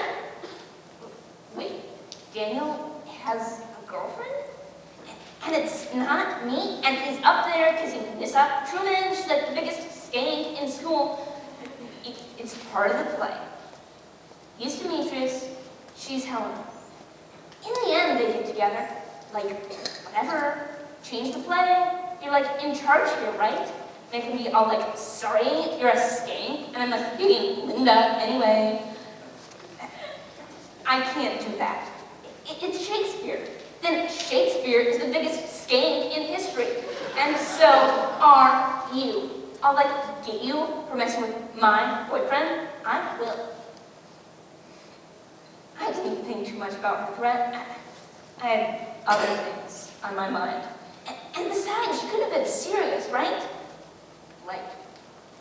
Wait, Daniel has a girlfriend? And it's not me? And he's up there kissing Nissa Truman. She's like the biggest skank in school. It's part of the play. He's Demetrius, she's Helena. In the end, they get together. Like, whatever, change the play. You're like in charge here, right? And I can be all like, sorry, you're a skank. And I'm like, you mean Linda, anyway. I can't do that. It's Shakespeare. Then Shakespeare is the biggest skank in history. And so are you. I'll like get you for messing with my boyfriend. I will. I didn't think too much about her threat. I had other things on my mind. And besides, she could have been serious, right? Like,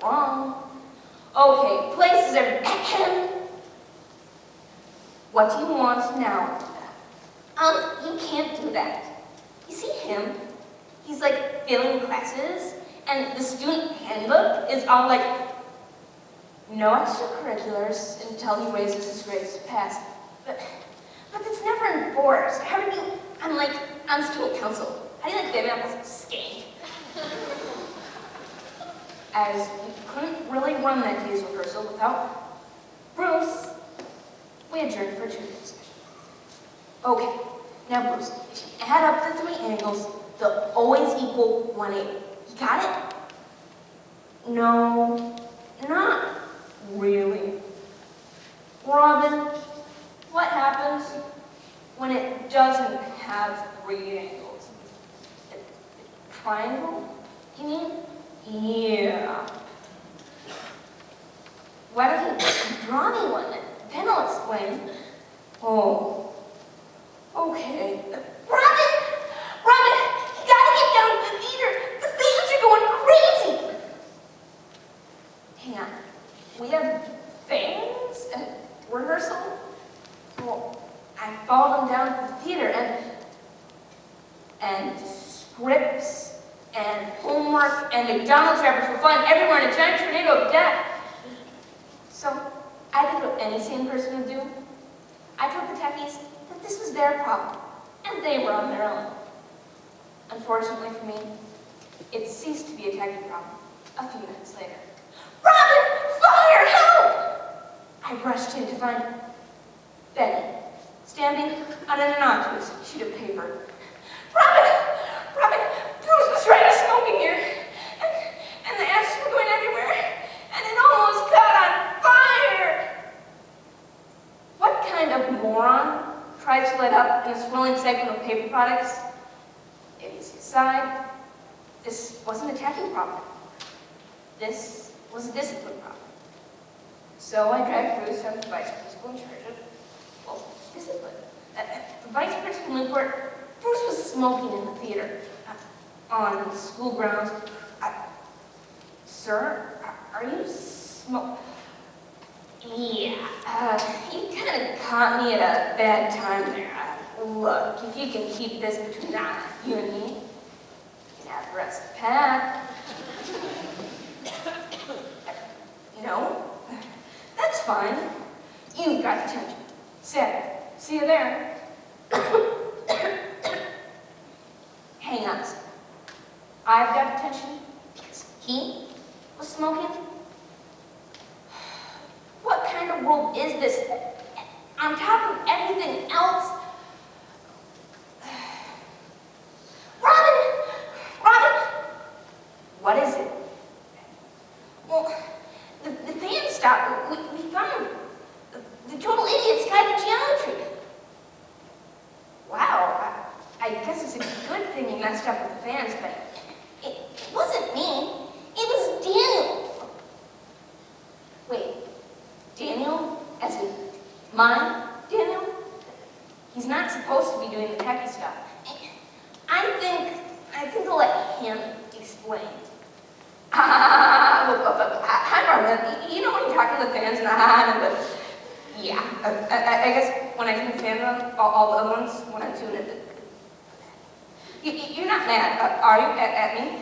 wrong. Okay, places are... What do you want now? you can't do that. You see him? He's like failing classes, and the student handbook is all like, no extracurriculars until he raises his grades to pass. But it's never enforced. How do you, I'm like, on student council. How do you like baby apples skank? As we couldn't really run that day's rehearsal without Bruce, we adjourned for Tuesday session. Okay, now Bruce, if you add up the 3 angles, they'll always equal 180. You got it? No, not really. Robin, what happens when it doesn't have 3 angles? A triangle, you mean? Yeah. Why don't you draw me one? Then I'll explain. Oh. Okay. Robin! Robin! You gotta get down to the theater! The fans are going crazy! Hang on. We have fans at rehearsal? Well, I followed them down to the theater and scripts and homework and McDonald's wrappers were flying everywhere in a giant tornado of death. So I did what any sane person would do. I told the techies that this was their problem, and they were on their own. Unfortunately for me, it ceased to be a techie problem a few minutes later. Robin! Fire! Help! I rushed in to find Betty, standing on an innocuous sheet of paper. Robin! Robin! Bruce was trying to smoke in here, and the ashes were going everywhere, and it almost caught on fire! What kind of moron tries to light up in a swirling segment of paper products? Idiocy aside, this wasn't a techie problem. This was a discipline problem. So I dragged Bruce out to the vice principal in charge of, well, discipline. The vice principal Newport, Bruce was smoking in the theater, on the school grounds. Sir, are you Yeah, you kind of caught me at a bad time there. Look, if you can keep this between you and me, you can have the rest of the pack. No? That's fine. You got detention. Saturday. See you there. Hang on a second. I've got detention because he was smoking? What kind of world is this? On top of everything else, Robin! Robin! What is it? Well, the fan stopped. We found the total idiot's guide to geometry. Wow, I guess it's a good thing you messed up with the fans, but it wasn't me. It was Daniel. Wait, Daniel? As in mine, Daniel? He's not supposed to be doing the techie stuff. I think I'll let him explain. Hi, Marvin. You know when you're talking to the fans and but yeah, I guess when I can fan them, all the other ones, when I'm doing it. You're not mad, are you, at me?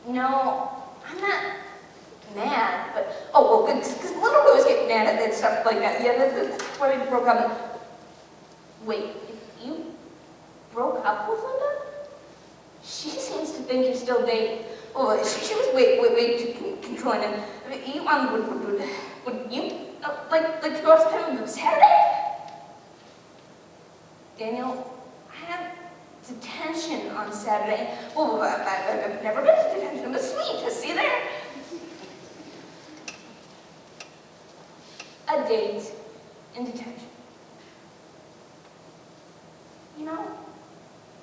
No, I'm not mad, but, oh, well, because little boys get mad at that stuff like that. Yeah, that's why we broke up. Wait, you broke up with Linda? She seems to think you're still dating. Oh, she was way too controlling. I mean, you would you like to go out on Saturday? Daniel, I have detention on Saturday. Oh, I've never been to detention, but sweet, just see there. A date in detention. You know,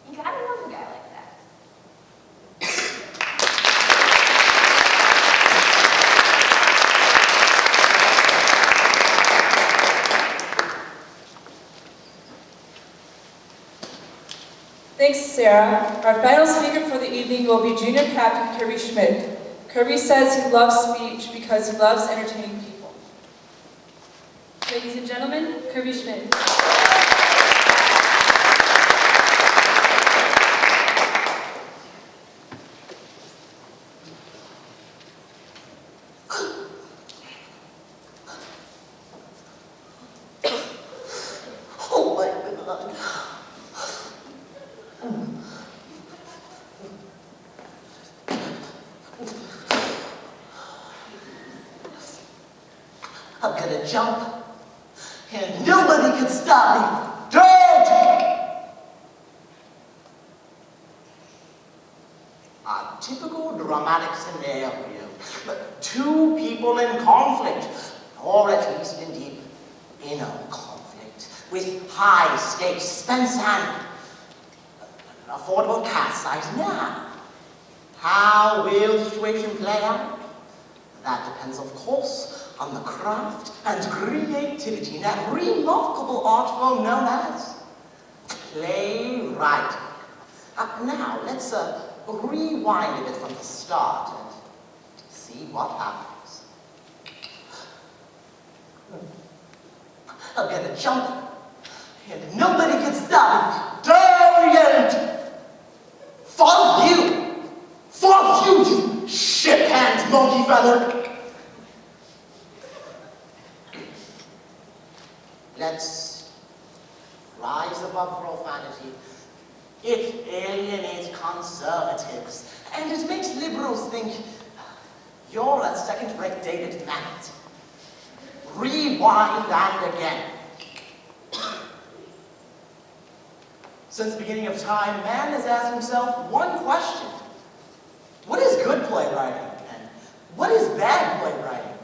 you gotta love a guy like that. Thanks, Sarah. Our final speaker for the evening will be Junior Captain Kirby Schmidt. Kirby says he loves speech because he loves entertaining people. Ladies and gentlemen, Kirby Schmidt. I'm gonna jump, and nobody can stop me. Don't! A typical dramatic scenario. Two people in conflict, or at least in deep inner conflict, with high stakes, suspense, and affordable cast size. Now, how will the situation play out? That depends, of course, on the craft and creativity in that remarkable art form known as playwriting. Now, let's rewind a bit from the start and see what happens. I'm gonna jump, and nobody can stop me. Don't! Fuck you! Fuck you, you shit-hands monkey feather! Let's rise above profanity. It alienates conservatives, and it makes liberals think you're a second-rate David Mamet. Rewind and again. Since the beginning of time, man has asked himself one question. What is good playwriting, and what is bad playwriting?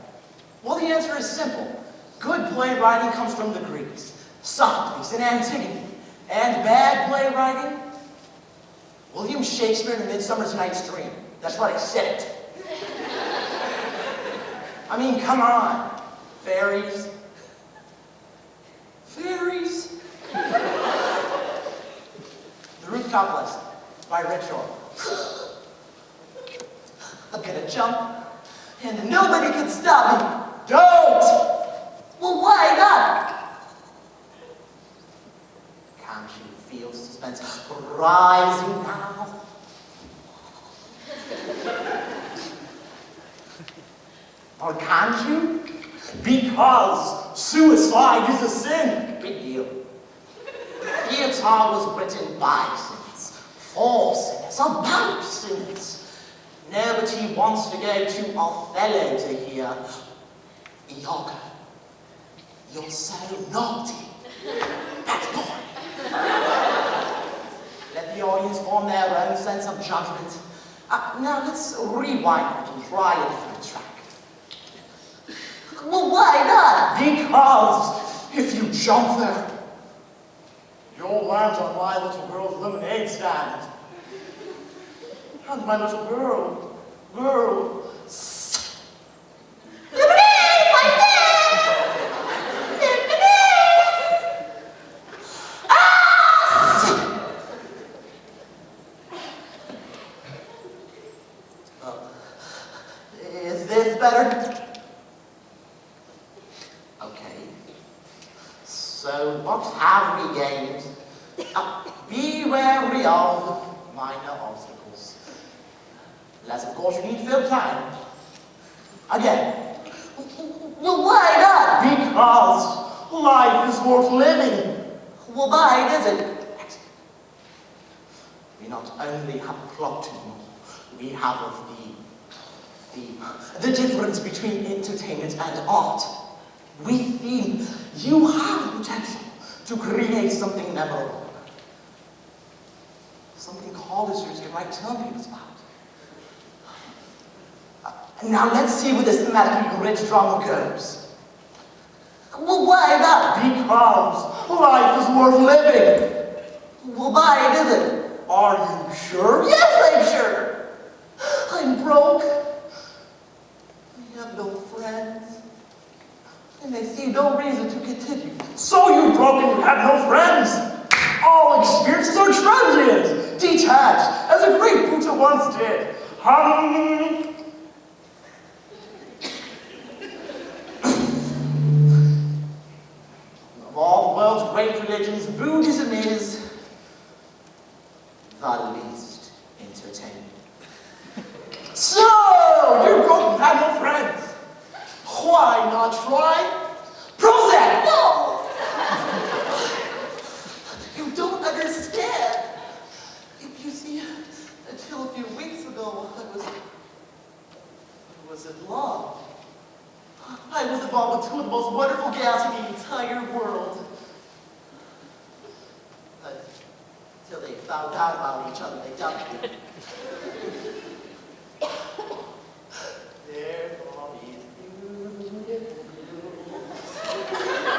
Well, the answer is simple. Good playwriting comes from the Greeks, Sophocles and Antigone. And bad playwriting? William Shakespeare in A Midsummer Night's Dream. That's right, I said it. I mean, come on. Fairies. Fairies? The Rooftop Lesson by Rich Orwell. I'm gonna jump, and nobody can stop me. Don't! Well, why not? Can't you feel suspense rising now? Or can't you? Because suicide is a sin. Big deal. Theatre was written by sinners, for sinners, about sinners. Nobody wants to go to Othello to hear, Iago, you're so naughty. That's boring. Let the audience form their own sense of judgment. Now let's rewind it and try a different track. Well, why not? Because if you jump there, you'll land on my little girl's lemonade stand. And my little girl, lemonade, my friend! Lemonade! Ah! Is this better? Okay. So what have we gained? Be wary of minor obstacles. Unless, of course, you need fill time. Again. Well, why not? Because life is worth living. Well, why is it? We not only have plot anymore, we have the difference between entertainment and art. With theme, you have the potential to create something memorable. Something colleges can write term papers about. Now let's see where this thematically rich drama goes. Well, why not? Because life is worth living. Well, why is it? Are you sure? Yes, I'm sure. I'm broke. I have no friends. And I see no reason to continue. So you're broke and you have no friends. All experiences are transient, detached, as a great Buddha once did. Of all the world's great religions, Buddhism is the least entertaining. So, you're broke and have no friends. Why not try Prozac? No! found out about each other, they dumped me. Therefore, these beautiful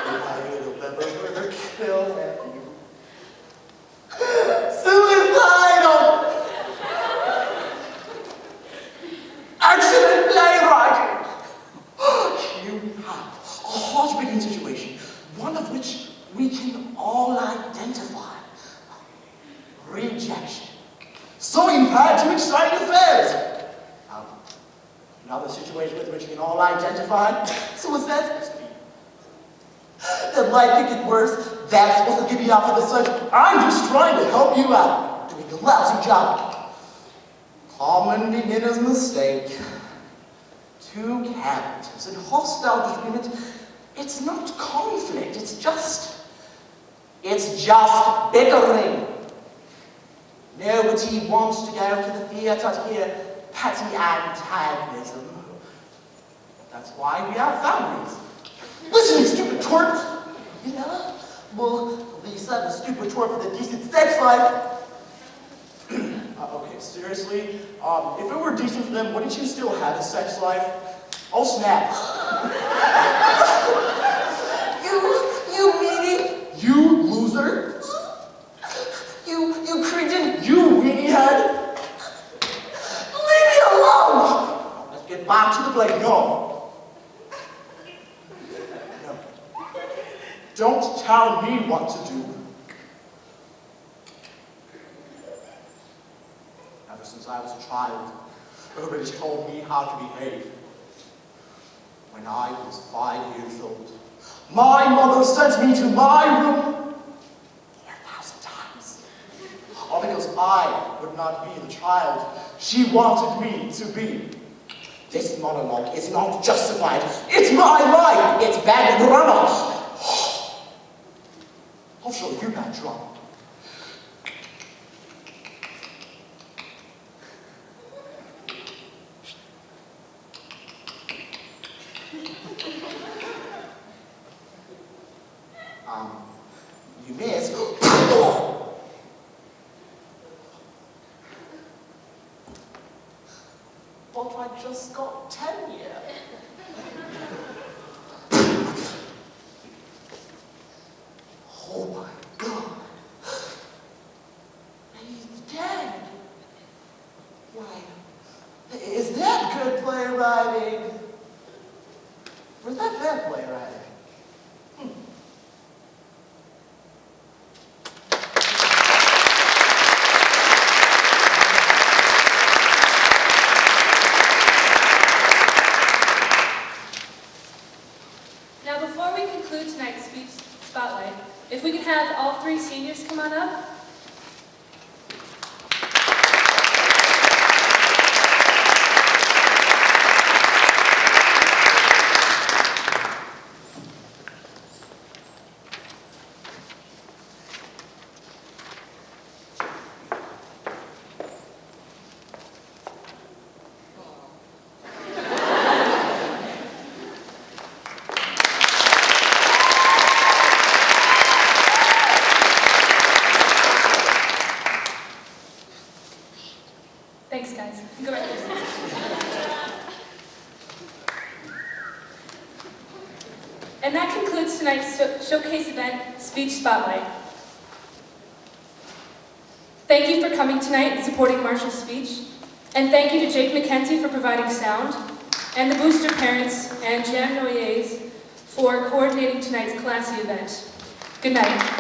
I kill you. Suicidal! Excellent playwriting! Here we have a heartbreaking situation, one of which we can all identify. Rejection. So you've had two exciting affairs. Another situation with which we can all identify. Suicide. That life could get worse. That's supposed to give you out for the search. I'm just trying to help you out. Doing a lousy job. Common beginner's mistake. Two characters in hostile disagreement. It's not conflict. It's just bickering. Nobody wants to go to the theatre to hear petty antagonism. That's why we have families. Listen, you stupid twerp! You know? Well, at least have a stupid twerp with a decent sex life. Okay, seriously? If it were decent for them, wouldn't you still have a sex life? Oh, snap. You meanie! You loser! You cretin! You weenie head! Leave me alone! Let's get back to the play. No. Don't tell me what to do. Ever since I was a child, everybody's told me how to behave. When I was 5 years old, my mother sent me to my room 4,000 times. All because I would not be the child she wanted me to be. This monologue is not justified. It's my life. It's bad drama. I'll show you bad drama. You missed. But I just got tenure. Oh my God. He's dead. Why, is that good playwriting? Or is that bad playwriting? Now, before we conclude tonight's speech spotlight, if we could have all three seniors come on up. Thanks, guys. Go right there. And that concludes tonight's showcase event, Speech Spotlight. Thank you for coming tonight and supporting Marshall's speech. And thank you to Jake McKenzie for providing sound, and the booster parents and Jan Noyes for coordinating tonight's classy event. Good night.